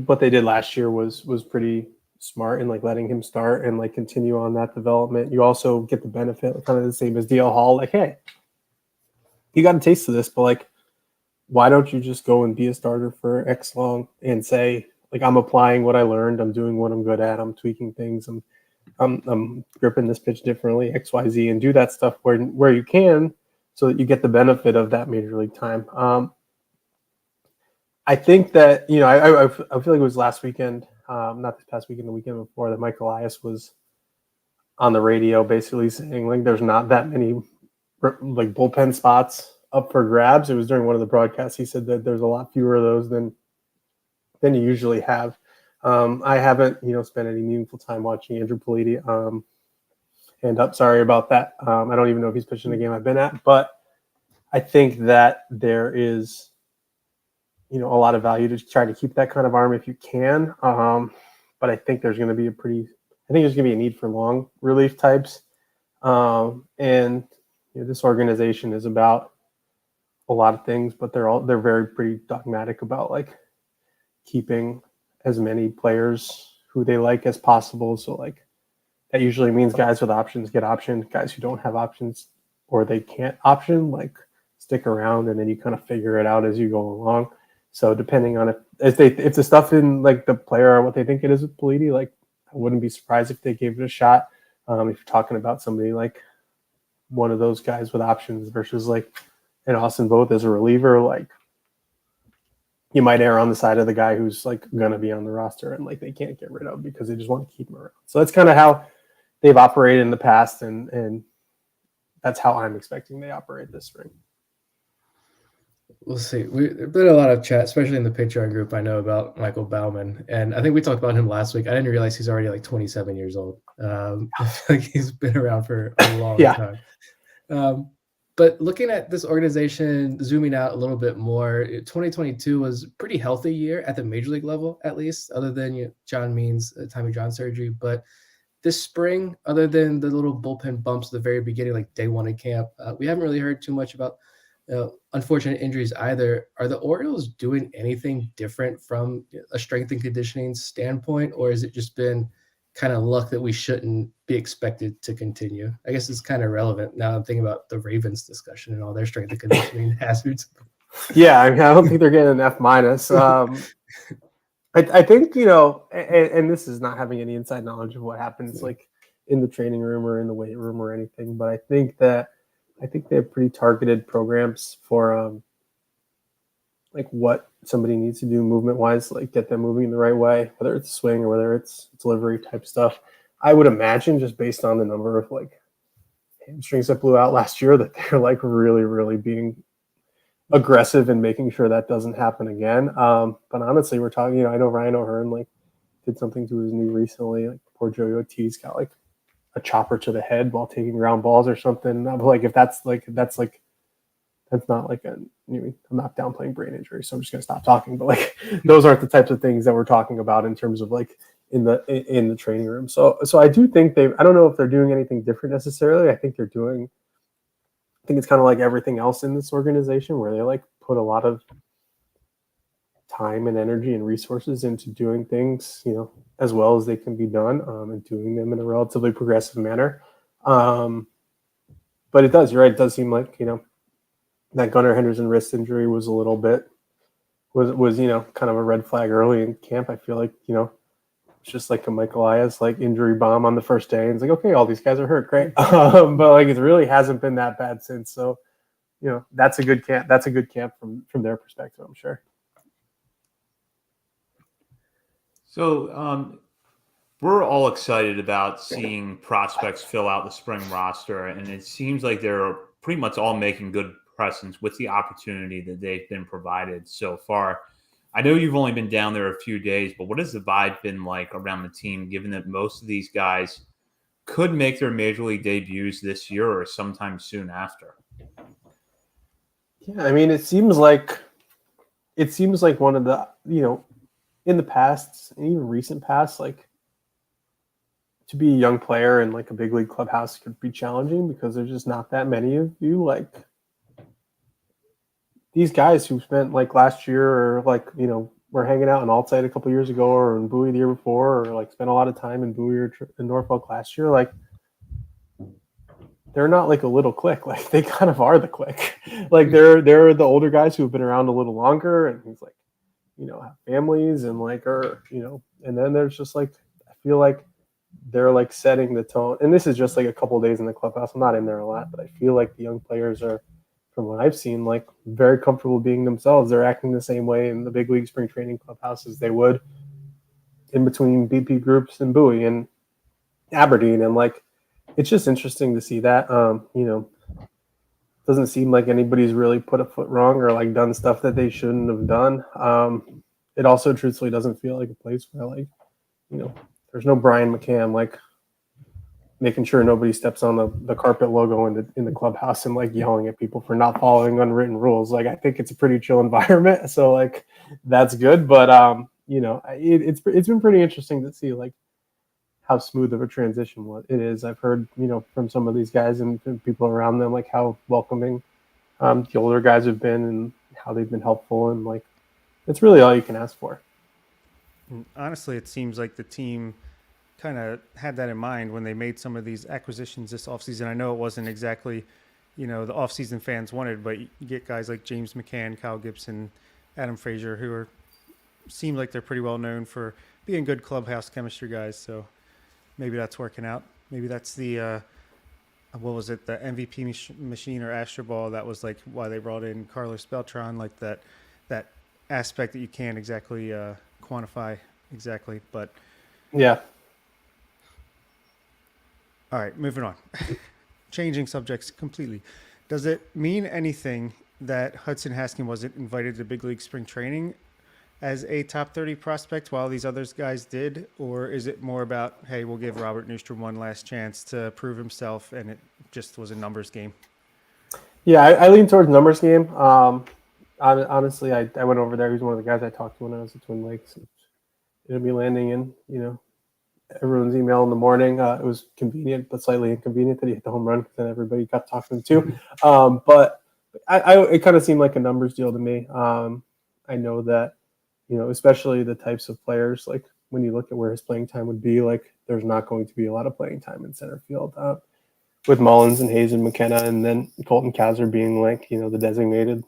what they did last year was pretty smart in like letting him start and like continue on that development. You also get the benefit, kind of the same as DL Hall. Like, hey, you got a taste of this, but like, why don't you just go and be a starter for X long and say, like, I'm applying what I learned, I'm doing what I'm good at, I'm tweaking things, I'm gripping this pitch differently, X, Y, Z, and do that stuff where you can, so that you get the benefit of that major league time. I think that I feel like it was last weekend, not this past weekend, the weekend before, that Mike Elias was on the radio basically saying like there's not that many like bullpen spots up for grabs. It was during one of the broadcasts. He said that there's a lot fewer of those than you usually have. I haven't spent any meaningful time watching Andrew Politi. And I'm sorry about that. I don't even know if he's pitching the game I've been at, but I think that there is a lot of value to try to keep that kind of arm if you can. But I think there's going to be a need for long relief types. And this organization is about a lot of things, but they're very pretty dogmatic about like keeping as many players who they like as possible. So like that usually means guys with options get optioned, guys who don't have options or they can't option, like stick around, and then you kind of figure it out as you go along. So depending on if the stuff in like the player or what they think it is with Politi, like I wouldn't be surprised if they gave it a shot. If you're talking about somebody like one of those guys with options versus like an Austin Voth as a reliever, like you might err on the side of the guy who's like going to be on the roster and like they can't get rid of because they just want to keep him around. So that's kind of how they've operated in the past, and that's how I'm expecting they operate this spring. We'll see. There's been a lot of chat, especially in the Patreon group, I know, about Michael Baumann. And I think we talked about him last week. I didn't realize he's already like 27 years old. I feel like he's been around for a long time. But looking at this organization, zooming out a little bit more, 2022 was a pretty healthy year at the major league level, at least, other than John Means' Tommy John surgery. But this spring, other than the little bullpen bumps at the very beginning, like day one in camp, we haven't really heard too much about unfortunate injuries either. Are the Orioles doing anything different from a strength and conditioning standpoint, or has it just been kind of luck that we shouldn't be expected to continue? I guess it's kind of relevant now. I'm thinking about the Ravens discussion and all their strength and conditioning hazards. Yeah, I mean, I don't think they're getting an F-. I think, and this is not having any inside knowledge of what happens like in the training room or in the weight room or anything, but I think they have pretty targeted programs for like what somebody needs to do movement wise, like get them moving in the right way, whether it's swing or whether it's delivery type stuff. I would imagine, just based on the number of like hamstrings that blew out last year, that they're like really, really being aggressive and making sure that doesn't happen again. But honestly, we're talking, I know Ryan O'Hearn like did something to his knee recently. Like poor Joey Ortiz got like a chopper to the head while taking ground balls or something. I'm like, that's not like I'm not downplaying brain injury, so I'm just gonna stop talking. But like, those aren't the types of things that we're talking about in terms of like in the training room. So I do think I don't know if they're doing anything different necessarily. I think it's kind of like everything else in this organization where they like put a lot of time and energy and resources into doing things, as well as they can be done, and doing them in a relatively progressive manner. But it does, you're right. It does seem like, that Gunnar Henderson wrist injury was a little bit, was kind of a red flag early in camp. I feel like, it's just like a Michael Elias injury bomb on the first day. And it's like, okay, all these guys are hurt. Great. But it really hasn't been that bad since. So, that's a good camp. That's a good camp from their perspective, I'm sure. So we're all excited about seeing prospects fill out the spring roster, and it seems like they're pretty much all making good presence with the opportunity that they've been provided so far. I know you've only been down there a few days, but what has the vibe been like around the team, given that most of these guys could make their major league debuts this year or sometime soon after? Yeah, I mean, it seems like one of the, in the past, and even recent past, to be a young player in a big league clubhouse could be challenging because there's just not that many of you. These guys who spent last year or were hanging out in Altside a couple years ago or in Bowie the year before or spent a lot of time in Bowie or in Norfolk last year, they're not a little clique. They kind of are the clique. They're the older guys who have been around a little longer and who's have families and and then there's just I feel like they're setting the tone. And this is just a couple of days in the clubhouse. I'm not in there a lot, but I feel like the young players are, from what I've seen, very comfortable being themselves. They're acting the same way in the big league spring training clubhouse as they would in between BP groups and Bowie and Aberdeen. And it's just interesting to see that. Doesn't seem like anybody's really put a foot wrong or done stuff that they shouldn't have done. It also truthfully doesn't feel like a place where there's no Brian McCann making sure nobody steps on the carpet logo in the clubhouse and yelling at people for not following unwritten rules. I think it's a pretty chill environment. So that's good. But it's been pretty interesting to see how smooth of a transition it is. I've heard, from some of these guys and people around them, how welcoming the older guys have been and how they've been helpful. And it's really all you can ask for. Honestly, it seems like the team kind of had that in mind when they made some of these acquisitions this offseason. I know it wasn't exactly, the offseason fans wanted, but you get guys like James McCann, Kyle Gibson, Adam Frazier, who seem like they're pretty well known for being good clubhouse chemistry guys. So maybe that's working out. Maybe that's the, what was it, the MVP machine or Astro Ball? That was why they brought in Carlos Beltran, that aspect that you can't exactly quantify exactly. But yeah. All right, moving on. Changing subjects completely. Does it mean anything that Hudson Haskin wasn't invited to big league spring training as a top 30 prospect while these other guys did? Or is it more about, hey, we'll give Robert Newstrom one last chance to prove himself and it just was a numbers game? Yeah, I lean towards numbers game. Honestly, I went over there. He was one of the guys I talked to when I was at Twin Lakes. It'll be landing in, everyone's email in the morning. It was convenient, but slightly inconvenient that he hit the home run because then everybody got talking to him too. But it kind of seemed like a numbers deal to me. I know that, especially the types of players, when you look at where his playing time would be, there's not going to be a lot of playing time in center field with Mullins and Hayes and McKenna, and then Colton Kazar being the designated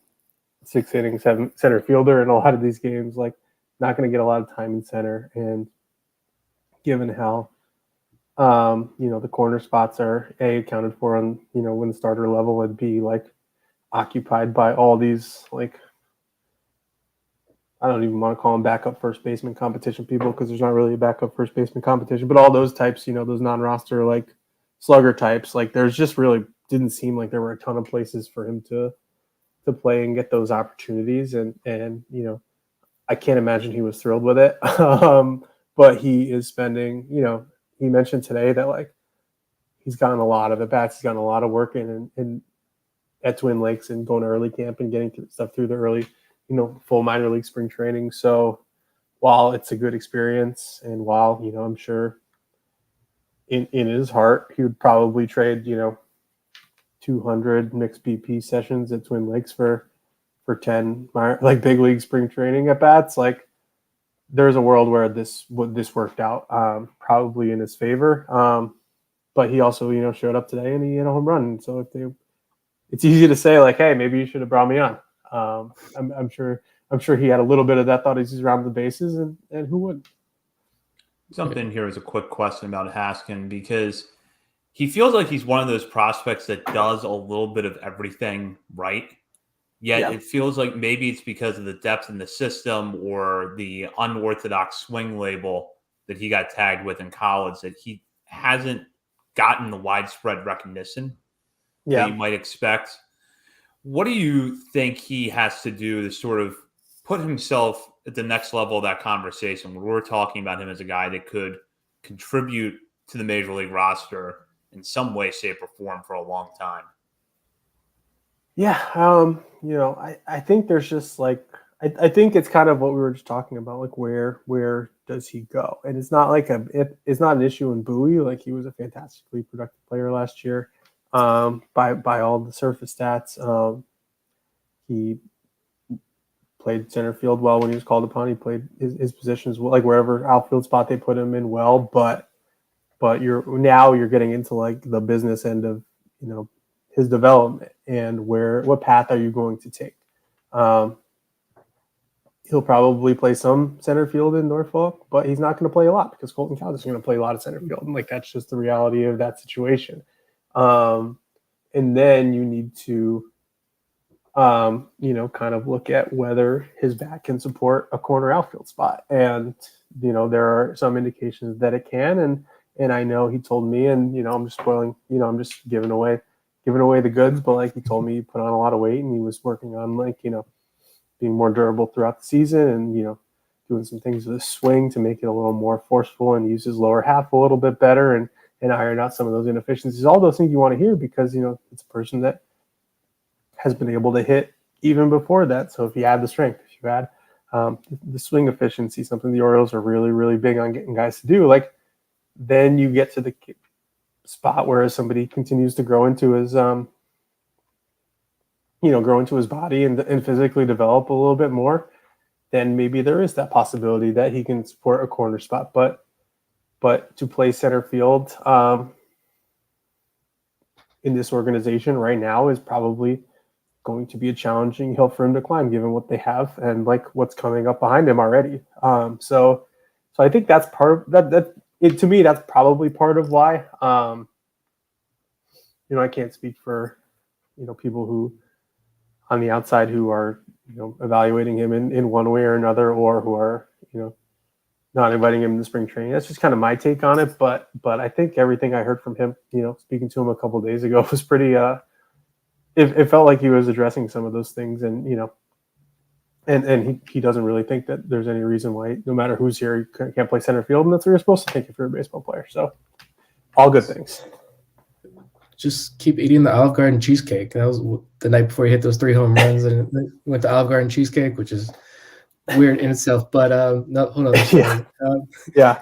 6 inning center fielder in a lot of these games, not going to get a lot of time in center. And given how, the corner spots are accounted for on, when the starter level would be occupied by all these, I don't even want to call them backup first baseman competition people because there's not really a backup first baseman competition, but all those types, those non-roster slugger types, there's just really didn't seem like there were a ton of places for him to play and get those opportunities. And I can't imagine he was thrilled with it. But he is spending, he mentioned today that he's gotten a lot of at bats, he's gotten a lot of work in at Twin Lakes and going to early camp and getting stuff through the early, full minor league spring training. So while it's a good experience and while, I'm sure in his heart, he would probably trade, 200 mixed BP sessions at Twin Lakes for 10 like big league spring training at bats, like there's a world where this worked out probably in his favor. But he also, showed up today and he hit a home run. So it's easy to say like, hey, maybe you should have brought me on. I'm sure he had a little bit of that thought as he's around the bases, and who wouldn't? Jump in here as a quick question about Haskin, because he feels like he's one of those prospects that does a little bit of everything right. Yet It feels like maybe it's because of the depth in the system or the unorthodox swing label that he got tagged with in college that he hasn't gotten the widespread recognition that you might expect. What do you think he has to do to sort of put himself at the next level of that conversation when we're talking about him as a guy that could contribute to the major league roster in some way, shape, or form for a long time? Yeah, I think there's just like I think it's kind of what we were just talking about, like where does he go? And it's not like it's not an issue in Bowie. Like he was a fantastically productive player last year, by all the surface stats. He played center field well when he was called upon. He played his positions well, like wherever outfield spot they put him in well. But you're getting into like the business end of his development and what path are you going to take? He'll probably play some center field in Norfolk, but he's not going to play a lot because Colton Cowles is going to play a lot of center field. And like, that's just the reality of that situation. And then you need to, kind of look at whether his bat can support a corner outfield spot. And, there are some indications that it can. And I know he told me, and, I'm just spoiling, I'm just giving away the goods, but like he told me he put on a lot of weight and he was working on like, being more durable throughout the season and, doing some things with his swing to make it a little more forceful and use his lower half a little bit better and iron out some of those inefficiencies, all those things you want to hear because, it's a person that has been able to hit even before that. So if you add the strength, if you add the swing efficiency, something the Orioles are really, really big on getting guys to do, like then you get to the spot where somebody continues to grow into his, grow into his body and physically develop a little bit more, then maybe there is that possibility that he can support a corner spot. But to play center field in this organization right now is probably going to be a challenging hill for him to climb, given what they have and like what's coming up behind him already. So I think that's part of that. To me, that's probably part of why. I can't speak for people who on the outside who are evaluating him in one way or another, or who are not inviting him to spring training. That's just kind of my take on it. But I think everything I heard from him, speaking to him a couple of days ago, was pretty. It felt like he was addressing some of those things, and and he doesn't really think that there's any reason why, no matter who's here, you can't play center field, and that's what you're supposed to think if you're a baseball player. So, all good things. Just keep eating the Olive Garden cheesecake. That was the night before he hit those 3 home runs, and went to Olive Garden cheesecake, which is weird in itself. But no, hold on. Yeah.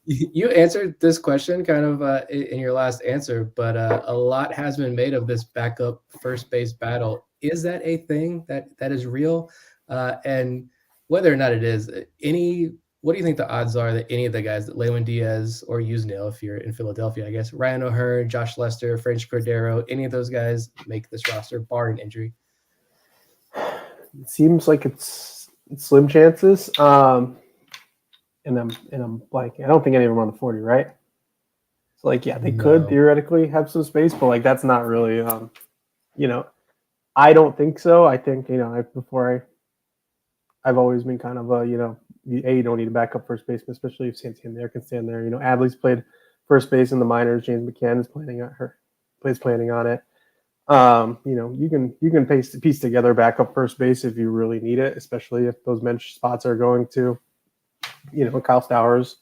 You answered this question kind of in your last answer, but a lot has been made of this backup first base battle. Is that a thing that is real? And whether or not it is, what do you think the odds are that any of the guys, that Lewin Diaz or Yusniel, if you're in Philadelphia, I guess, Ryan O'Hearn, Josh Lester, French Cordero, any of those guys make this roster, barring injury? It seems like it's slim chances. And I'm like, I don't think any of them are on the 40, right? So like, yeah, they could theoretically have some space, but like that's not really, I don't think so. I think I've always been kind of you don't need a backup first baseman, especially if Santander can stand there. Adley's played first base in the minors. James McCann is planning on it. You can piece together backup first base if you really need it, especially if those bench spots are going to, Kyle Stowers,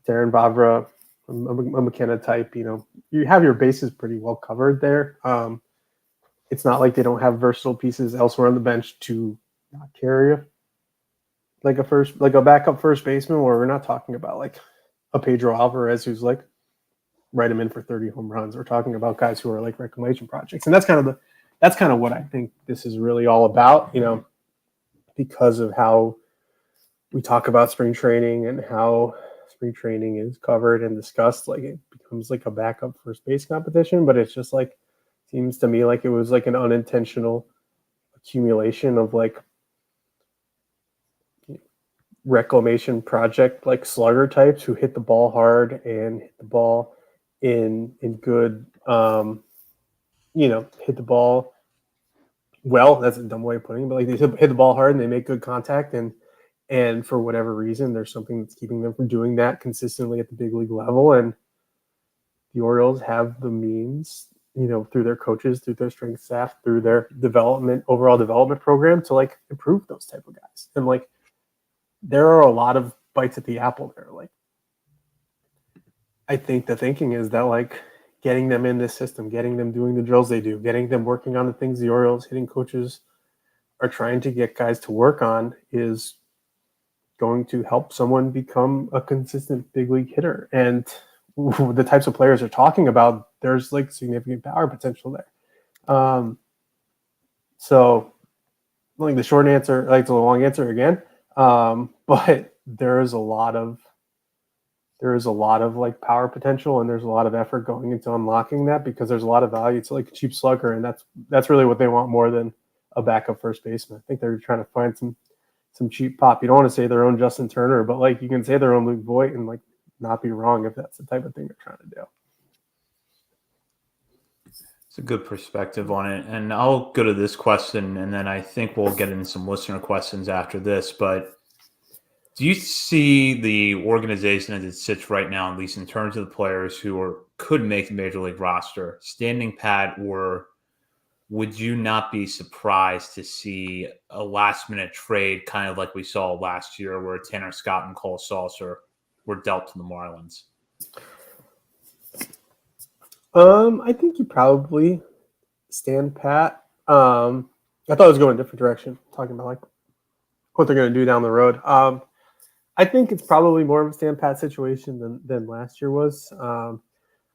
Darren Vavra, a McKenna type. You have your bases pretty well covered there. It's not like they don't have versatile pieces elsewhere on the bench to not carry you. Like a backup first baseman, where we're not talking about like a Pedro Alvarez who's like write him in for 30 home runs. We're talking about guys who are like reclamation projects, and that's kind of that's kind of what I think this is really all about, because of how we talk about spring training and how spring training is covered and discussed. Like it becomes like a backup first base competition, but it's just like, seems to me like it was like an unintentional accumulation of like reclamation project like slugger types who hit the ball hard and hit the ball in good hit the ball well. That's a dumb way of putting it, but like they hit the ball hard and they make good contact, and for whatever reason there's something that's keeping them from doing that consistently at the big league level. And the Orioles have the means, through their coaches, through their strength staff, through their overall development program to like improve those type of guys. And like there are a lot of bites at the apple there. Like I think the thinking is that like getting them in this system, getting them doing the drills they do, getting them working on the things the Orioles hitting coaches are trying to get guys to work on is going to help someone become a consistent big league hitter. And the types of players they're talking about, there's like significant power potential there. So like the short answer, like the long answer again, but there is a lot of like power potential, and there's a lot of effort going into unlocking that because there's a lot of value to like a cheap slugger, and that's really what they want more than a backup first baseman. I think they're trying to find some cheap pop. You don't want to say their own Justin Turner, but like you can say their own Luke Voigt and like not be wrong if that's the type of thing they're trying to do. It's a good perspective on it. And I'll go to this question, and then I think we'll get into some listener questions after this. But do you see the organization as it sits right now, at least in terms of the players who could make the major league roster, standing pat, or would you not be surprised to see a last-minute trade kind of like we saw last year where Tanner Scott and Cole Saucer were dealt to the Marlins? I think you probably stand pat. I thought it was going a different direction, talking about like what they're going to do down the road. I think it's probably more of a stand pat situation than last year was.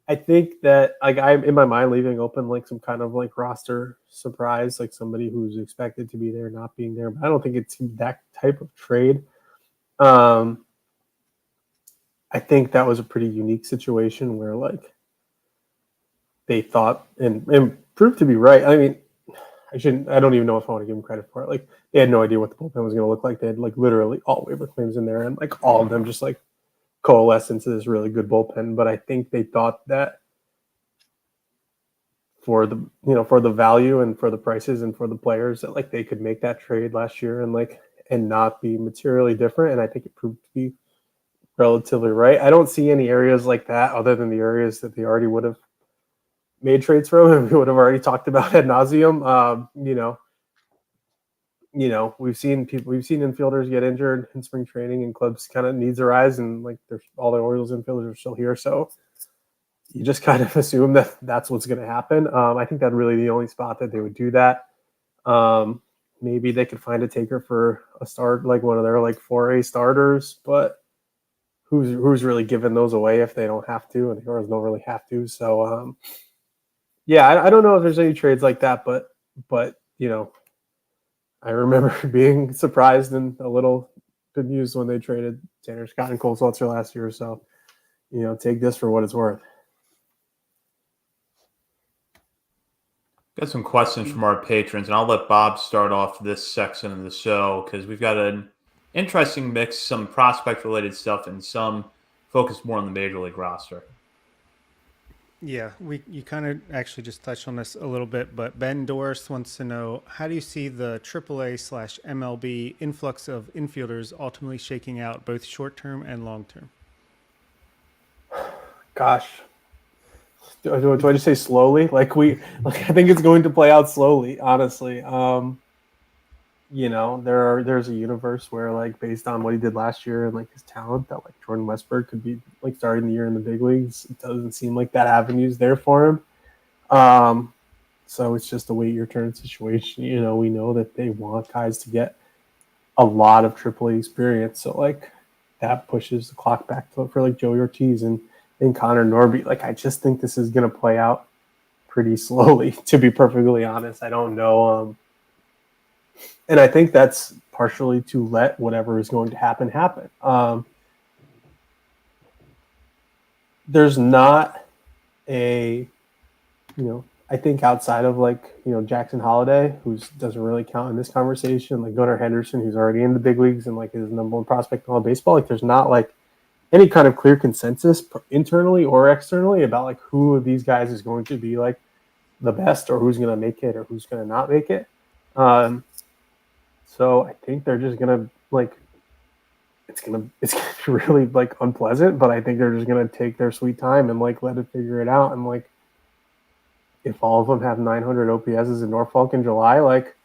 I think that like I'm in my mind leaving open like some kind of like roster surprise, like somebody who's expected to be there not being there. But I don't think it's that type of trade. I think that was a pretty unique situation where like they thought and proved to be right. I mean, I don't even know if I want to give them credit for it. Like they had no idea what the bullpen was going to look like. They had like literally all waiver claims in there, and like all of them just like coalesce into this really good bullpen. But I think they thought that for the value and for the prices and for the players that like they could make that trade last year and not be materially different. And I think it proved to be relatively right. I don't see any areas like that other than the areas that they already would have made trades from, and we would have already talked about ad nauseum. We've seen infielders get injured in spring training, and clubs kind of needs arise, and like all the Orioles infielders are still here, so you just kind of assume that that's what's going to happen. I think that's really the only spot that they would do that. Maybe they could find a taker for a start, like one of their like 4A starters, but who's really giving those away if they don't have to, and the Orioles don't really have to. So I don't know if there's any trades like that, but I remember being surprised and a little bemused when they traded Tanner Scott and Cole Saucer last year. So, take this for what it's worth. Got some questions from our patrons, and I'll let Bob start off this section of the show because we've got an interesting mix, some prospect-related stuff, and some focus more on the major league roster. Yeah, you kind of actually just touched on this a little bit, but Ben Doris wants to know, how do you see the AAA/MLB influx of infielders ultimately shaking out, both short-term and long-term? Gosh. Do I just say slowly? I think it's going to play out slowly, honestly. There's a universe where like based on what he did last year and like his talent that like Jordan Westburg could be like starting the year in the big leagues. It doesn't seem like that avenue's there for him. So it's just a wait your turn situation. We know that they want guys to get a lot of AAA experience. So like that pushes the clock back for like Joey Ortiz and Connor Norby. Like I just think this is gonna play out pretty slowly, to be perfectly honest. I don't know. And I think that's partially to let whatever is going to happen. There's not a, I think outside of Jackson Holiday, who doesn't really count in this conversation, like Gunnar Henderson, who's already in the big leagues and like is the number one prospect in all baseball. Like there's not like any kind of clear consensus internally or externally about like who of these guys is going to be like the best or who's going to make it or who's going to not make it. So I think they're just going to like, it's gonna be really like unpleasant, but I think they're just gonna take their sweet time and like let it figure it out. And like, if all of them have 900 OPSs in Norfolk in July, like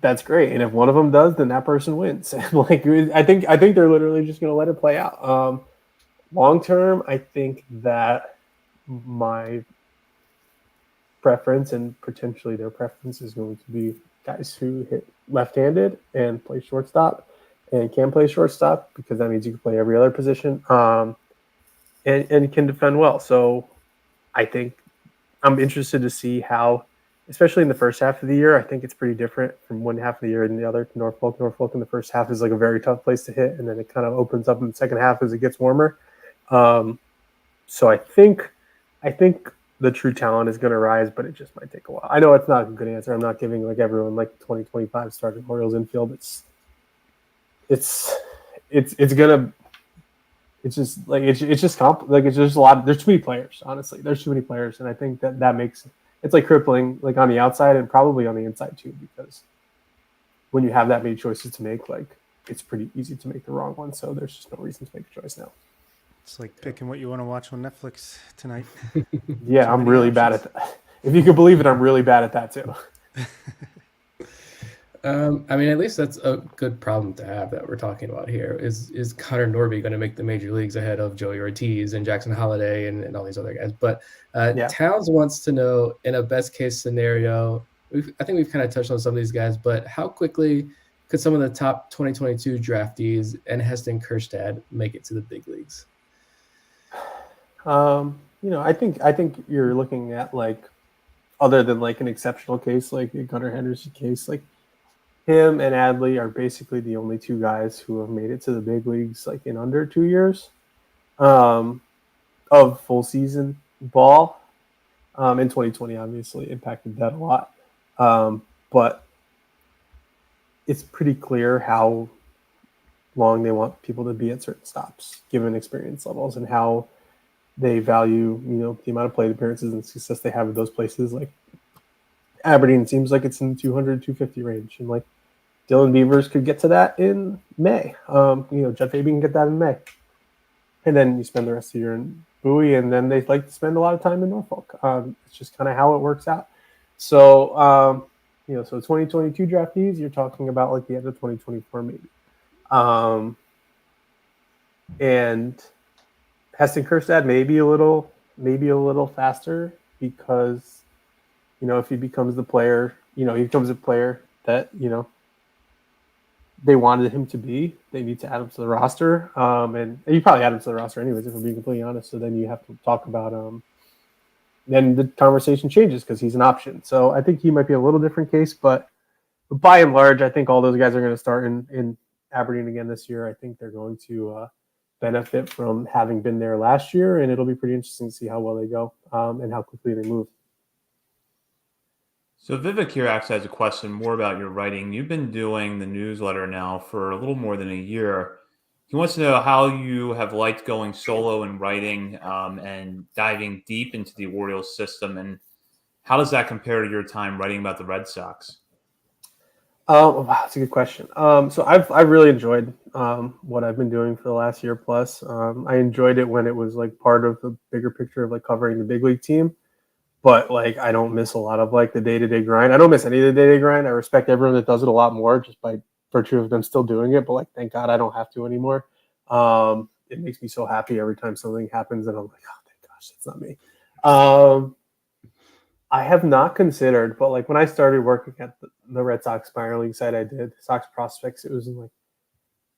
that's great. And if one of them does, then that person wins. And like, I think they're literally just gonna let it play out. Long term, I think that my preference and potentially their preference is going to be guys who hit left-handed and play shortstop. And can play shortstop because that means you can play every other position and can defend well. So I think I'm interested to see how, especially in the first half of the year, I think it's pretty different from one half of the year and the other. Norfolk in the first half is like a very tough place to hit, and then it kind of opens up in the second half as it gets warmer. So I think the true talent is going to rise, but it just might take a while. I know it's not a good answer. I'm not giving like everyone like 2025 starting Orioles infield. It's just a lot. There's too many players, honestly. There's too many players, and I think that makes it's like crippling, like on the outside and probably on the inside too, because when you have that many choices to make, like it's pretty easy to make the wrong one. So there's just no reason to make a choice now. It's like picking what you want to watch on Netflix tonight. Yeah, I'm really bad at that. If you can believe it, I'm really bad at that too. I mean, at least that's a good problem to have that we're talking about here. Is Connor Norby going to make the major leagues ahead of Joey Ortiz and Jackson Holiday and all these other guys? But Towns wants to know, in a best case scenario, I think we've kind of touched on some of these guys, but how quickly could some of the top 2022 draftees and Heston Kjerstad make it to the big leagues? I think you're looking at like, other than like an exceptional case like a Gunnar Henderson case, like him and Adley are basically the only two guys who have made it to the big leagues like in under 2 years of full season ball. In 2020, obviously impacted that a lot, but it's pretty clear how long they want people to be at certain stops, given experience levels and how they value, the amount of plate appearances and success they have at those places. Like Aberdeen seems like it's in the 200, 250 range. And like Dylan Beavers could get to that in May. Jeff Fabian can get that in May. And then you spend the rest of the year in Bowie, and then they like to spend a lot of time in Norfolk. It's just kind of how it works out. So, so 2022 draftees, you're talking about like the end of 2024 maybe. And Heston Kjerstad maybe a little faster because, if he becomes the player, he becomes a player that, they wanted him to be, they need to add him to the roster. And you probably add him to the roster anyways, if I'm being completely honest. So then you have to talk about, then the conversation changes because he's an option. So I think he might be a little different case, but by and large, I think all those guys are going to start in Aberdeen again this year. I think they're going to benefit from having been there last year, and it'll be pretty interesting to see how well they go and how quickly they move. So Vivek here actually has a question more about your writing. You've been doing the newsletter now for a little more than a year. He wants to know how you have liked going solo and writing and diving deep into the Orioles system, and how does that compare to your time writing about the Red Sox? Wow, that's a good question. So I've really enjoyed what I've been doing for the last year plus. I enjoyed it when it was like part of the bigger picture of like covering the big league team. But like, I don't miss a lot of like the day-to-day grind. I don't miss any of the day-to-day grind. I respect everyone that does it a lot more just by virtue of them still doing it. But like, thank God I don't have to anymore. It makes me so happy every time something happens and I'm like, oh, thank gosh, that's not me. I have not considered, but like when I started working at the Red Sox minor league site, I did Sox Prospects. It was in like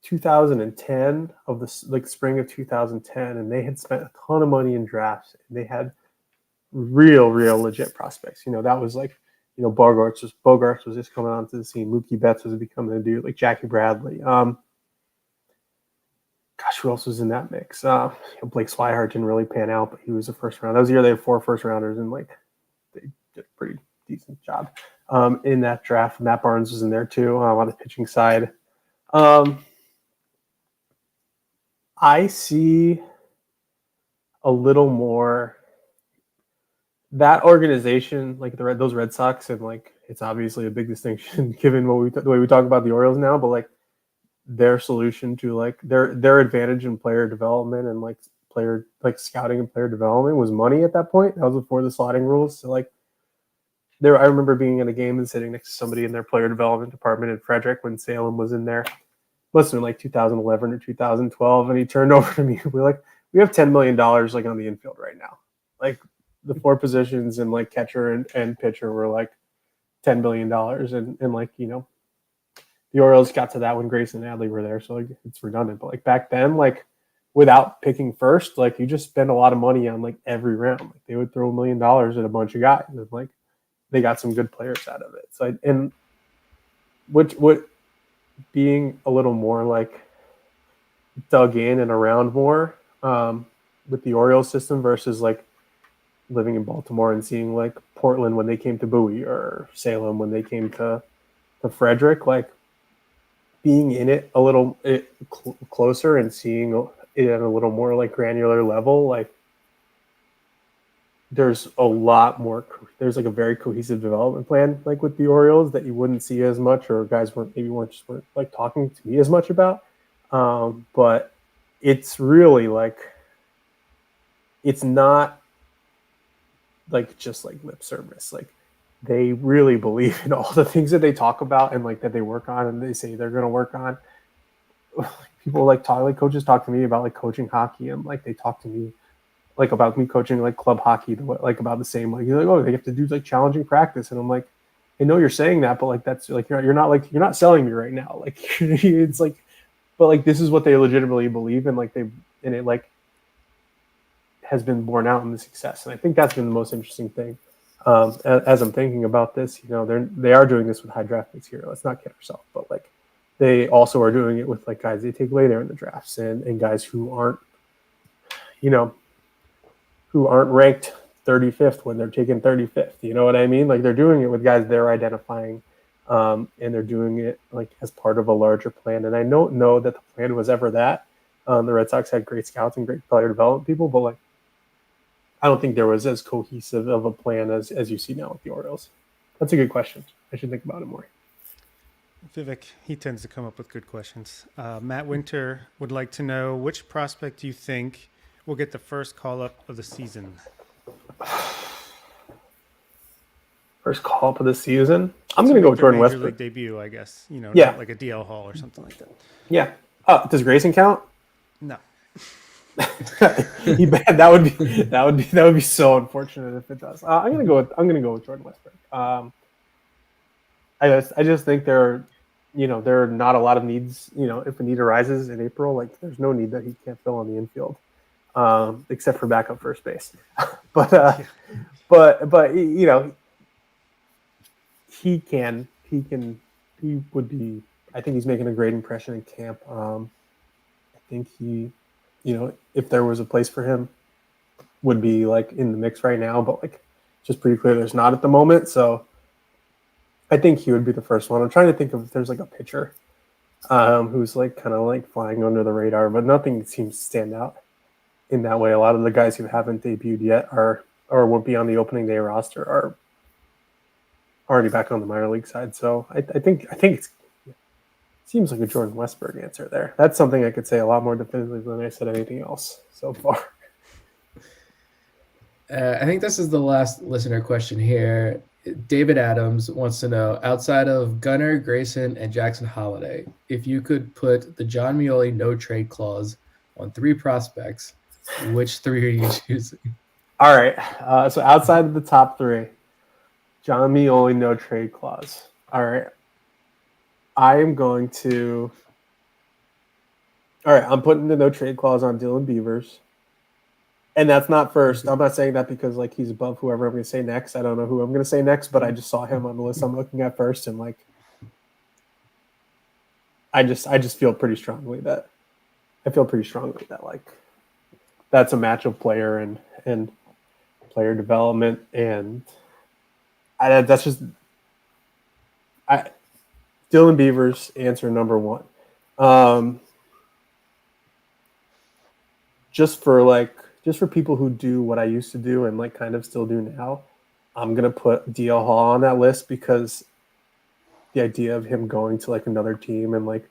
2010 of the like spring of 2010, and they had spent a ton of money in drafts. And they had real legit prospects. That was like, Bogarts was just coming onto the scene. Mookie Betts was becoming a dude, like Jackie Bradley. Who else was in that mix? Blake Swihart didn't really pan out, but he was a first round. That was the year they had 4 first rounders, and like they did a pretty decent job in that draft. Matt Barnes was in there too on the pitching side. I see a little more that organization, like those Red Sox, and like it's obviously a big distinction given the way we talk about the Orioles now, but like their solution to like their advantage in player development and like player like scouting and player development was money at that point. That was before the slotting rules. So like I remember being in a game and sitting next to somebody in their player development department in Frederick when Salem was in there. Must have been like 2011 or 2012, and he turned over to me. We we have $10 million like on the infield right now. Like the 4 positions and like catcher and pitcher were like $10 billion, and like the Orioles got to that when Grayson and Adley were there, so like it's redundant. But like back then, like without picking first, like you just spend a lot of money on like every round. Like they would throw $1 million at a bunch of guys, and like they got some good players out of it. So and what being a little more like dug in and around more with the Orioles system versus like living in Baltimore and seeing like Portland when they came to Bowie or Salem when they came to Frederick, like being in it a little closer and seeing it at a little more like granular level, like there's a lot more. There's like a very cohesive development plan, like with the Orioles, that you wouldn't see as much, or guys weren't like talking to me as much about. But it's really like it's not like just like lip service. Like they really believe in all the things that they talk about and like that they work on and they say they're going to work on. People like coaches talk to me about like coaching hockey, and like they talk to me like about me coaching like club hockey, like about the same. Like you're like, oh, they have to do like challenging practice, and I'm like, I know you're saying that, but like that's like you're not selling me right now. Like it's like, but like this is what they legitimately believe in. Like and it like has been borne out in the success, and I think that's been the most interesting thing. As I'm thinking about this, they are doing this with high draft picks here. Let's not kid ourselves, but like they also are doing it with like guys they take later in the drafts and guys who aren't, who aren't ranked 35th when they're taken 35th. You know what I mean? Like they're doing it with guys they're identifying, and they're doing it like as part of a larger plan. And I don't know that the plan was ever that. The Red Sox had great scouts and great player development people, but like I don't think there was as cohesive of a plan as you see now with the Orioles. That's a good question. I should think about it more. Vivek, he tends to come up with good questions. Matt Winter would like to know, which prospect do you think will get the first call-up of the season? First call-up of the season? I'm going to go with Jordan Major Westbrook. League debut, I guess. Yeah. Not like a DL Hall or something like that. Yeah. Does Grayson count? No. that would be so unfortunate if it does. I'm gonna go with Jordan Westbrook. I just think there are not a lot of needs. If a need arises in April, like there's no need that he can't fill on the infield, except for backup first base. but he would be. I think he's making a great impression in camp. I think he. If there was a place for him, would be like in the mix right now, but like just pretty clear there's not at the moment. So I think he would be the first one. I'm trying to think of if there's like a pitcher who's like kind of like flying under the radar, but nothing seems to stand out in that way. A lot of the guys who haven't debuted yet or won't be on the opening day roster are already back on the minor league side. So I think it's seems like a Jordan Westbrook answer there. That's something I could say a lot more definitively than I said anything else so far. I think this is the last listener question here. David Adams wants to know, outside of Gunnar, Grayson, and Jackson Holiday, if you could put the Jon Meoli no trade clause on 3 prospects, which 3 are you choosing? All right. So outside of the top 3, Jon Meoli no trade clause. All right. I'm putting the no trade clause on Dylan Beavers. And that's not first. I'm not saying that because like he's above whoever I'm going to say next. I don't know who I'm going to say next, but I just saw him on the list I'm looking at first, and like I just feel pretty strongly that like that's a match of player and player development, and that's just Dylan Beavers answer number one. Just for people who do what I used to do and like kind of still do now, I'm gonna put DL Hall on that list because the idea of him going to like another team and like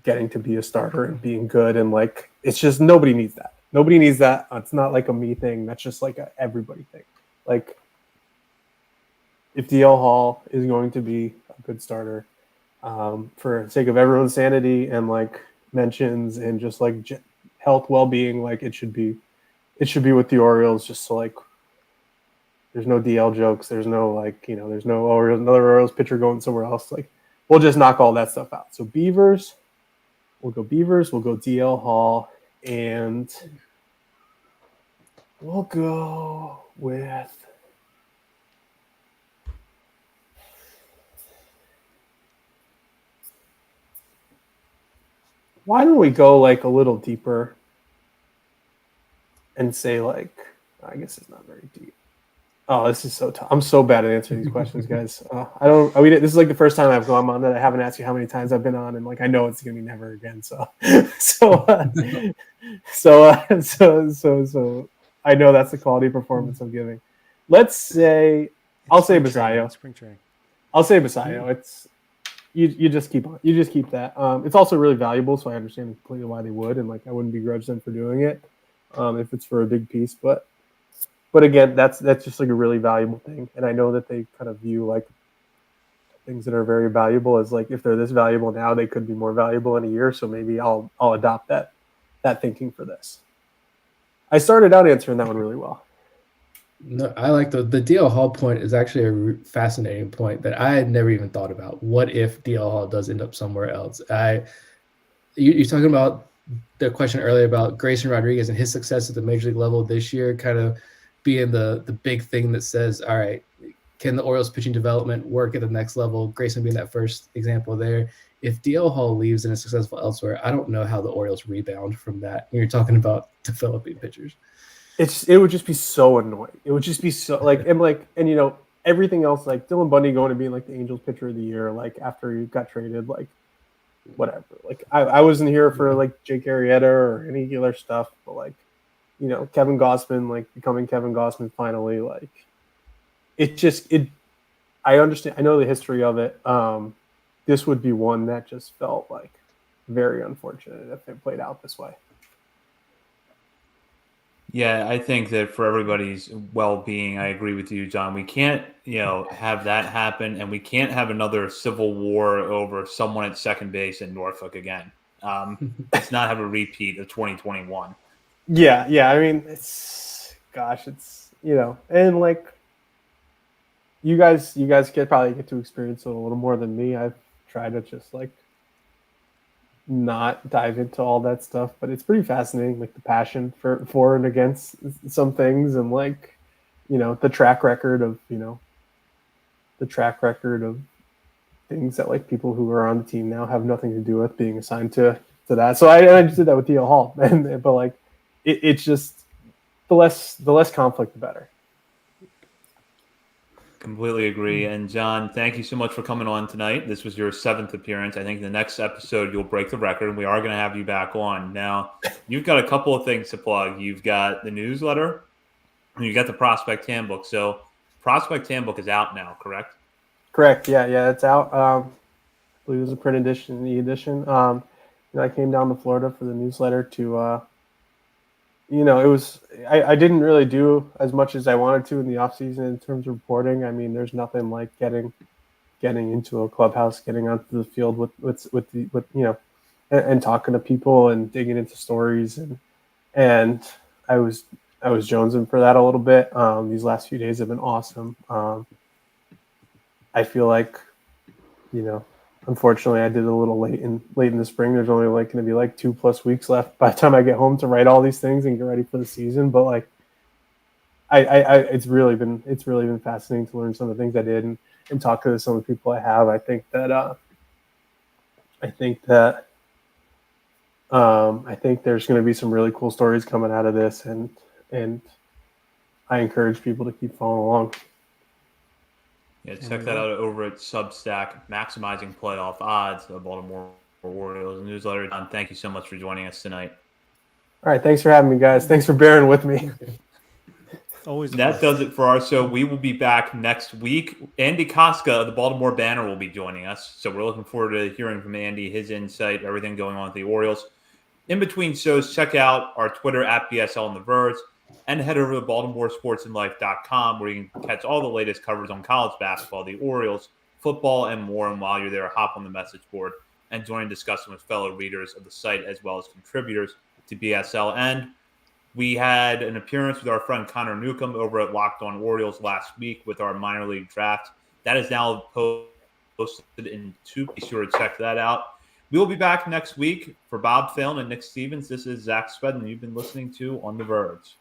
getting to be a starter and being good and like it's just nobody needs that. Nobody needs that. It's not like a me thing. That's just like a everybody thing. Like if DL Hall is going to be a good starter, for the sake of everyone's sanity and like mentions and just like health, well-being, like it should be with the Orioles. Just so like there's no DL jokes. There's no like there's no another Orioles pitcher going somewhere else. Like we'll just knock all that stuff out. So Beavers, we'll go DL Hall, and we'll go with. Why don't we go like a little deeper and say like, I guess it's not very deep. Oh, this is so tough. I'm so bad at answering these questions, guys. This is like the first time I've gone on that I haven't asked you how many times I've been on, and like I know it's gonna be never again. So I know that's the quality of performance I'm giving. Let's say I'll say Basayo. Spring training. I'll say Basayo. It's you just keep on. You just keep that. It's also really valuable, so I understand completely why they would, and like I wouldn't begrudge them for doing it, if it's for a big piece. But again, that's just like a really valuable thing, and I know that they kind of view like things that are very valuable as like if they're this valuable now, they could be more valuable in a year. So maybe I'll adopt that thinking for this. I started out answering that one really well. No, I like the DL Hall point is actually a fascinating point that I had never even thought about. What if DL Hall does end up somewhere else? You're talking about the question earlier about Grayson Rodriguez and his success at the major league level this year, kind of being the big thing that says, all right, can the Orioles pitching development work at the next level? Grayson being that first example there. If DL Hall leaves and is successful elsewhere, I don't know how the Orioles rebound from that. When you're talking about developing pitchers. It would just be so annoying. It would just be so like and everything else, like Dylan Bundy going to be like the Angels pitcher of the year, like after he got traded, like whatever. Like I wasn't here for like Jake Arrieta or any other stuff, but like Kevin Gausman like becoming Kevin Gausman finally, like I understand. I know the history of it. This would be one that just felt like very unfortunate if it played out this way. Yeah, I think that for everybody's well-being, I agree with you, John. We can't, have that happen, and we can't have another civil war over someone at second base in Norfolk again. Let's not have a repeat of 2021. Yeah. I mean, it's and like you guys probably get to experience it a little more than me. I've tried to just like not dive into all that stuff, but it's pretty fascinating, like the passion for and against some things, and like the track record of things that like people who are on the team now have nothing to do with being assigned to that. So I just did that with DL Hall, but like it's just the less conflict the better. Completely agree. And John, thank you so much for coming on tonight. This was your 7th appearance. I think the next episode you'll break the record, and we are going to have you back on. Now, you've got a couple of things to plug. You've got the newsletter, and you got the Prospect Handbook. So Prospect Handbook is out now, correct? Correct. Yeah, it's out. I believe it was a print edition, e-edition. I came down to Florida for the newsletter to it was I didn't really do as much as I wanted to in the off season in terms of reporting. I mean, there's nothing like getting into a clubhouse, getting onto the field and talking to people and digging into stories, and I was jonesing for that a little bit. These last few days have been awesome. I feel like unfortunately, I did a little late in the spring. There's only like going to be like 2+ weeks left by the time I get home to write all these things and get ready for the season. But like, it's really been fascinating to learn some of the things I did and talk to some of the people I have. I think there's going to be some really cool stories coming out of this, and I encourage people to keep following along. Yeah, check that out over at Substack, Maximizing Playoff Odds, the Baltimore Orioles newsletter. Don, thank you so much for joining us tonight. All right, thanks for having me, guys. Thanks for bearing with me. Always. That does it for our show. We will be back next week. Andy Koska of the Baltimore Banner will be joining us. So we're looking forward to hearing from Andy, his insight, everything going on with the Orioles. In between shows, check out our Twitter at BSL and the Verge, and head over to BaltimoreSportsAndLife.com, where you can catch all the latest coverage on college basketball, the Orioles, football, and more. And while you're there, hop on the message board and join in discussion with fellow readers of the site as well as contributors to BSL. And we had an appearance with our friend Connor Newcomb over at Locked On Orioles last week with our minor league draft. That is now posted in YouTube. Be sure to check that out. We will be back next week. For Bob Phelan and Nick Stevens, this is Zach Spedden. You've been listening to On the Verge.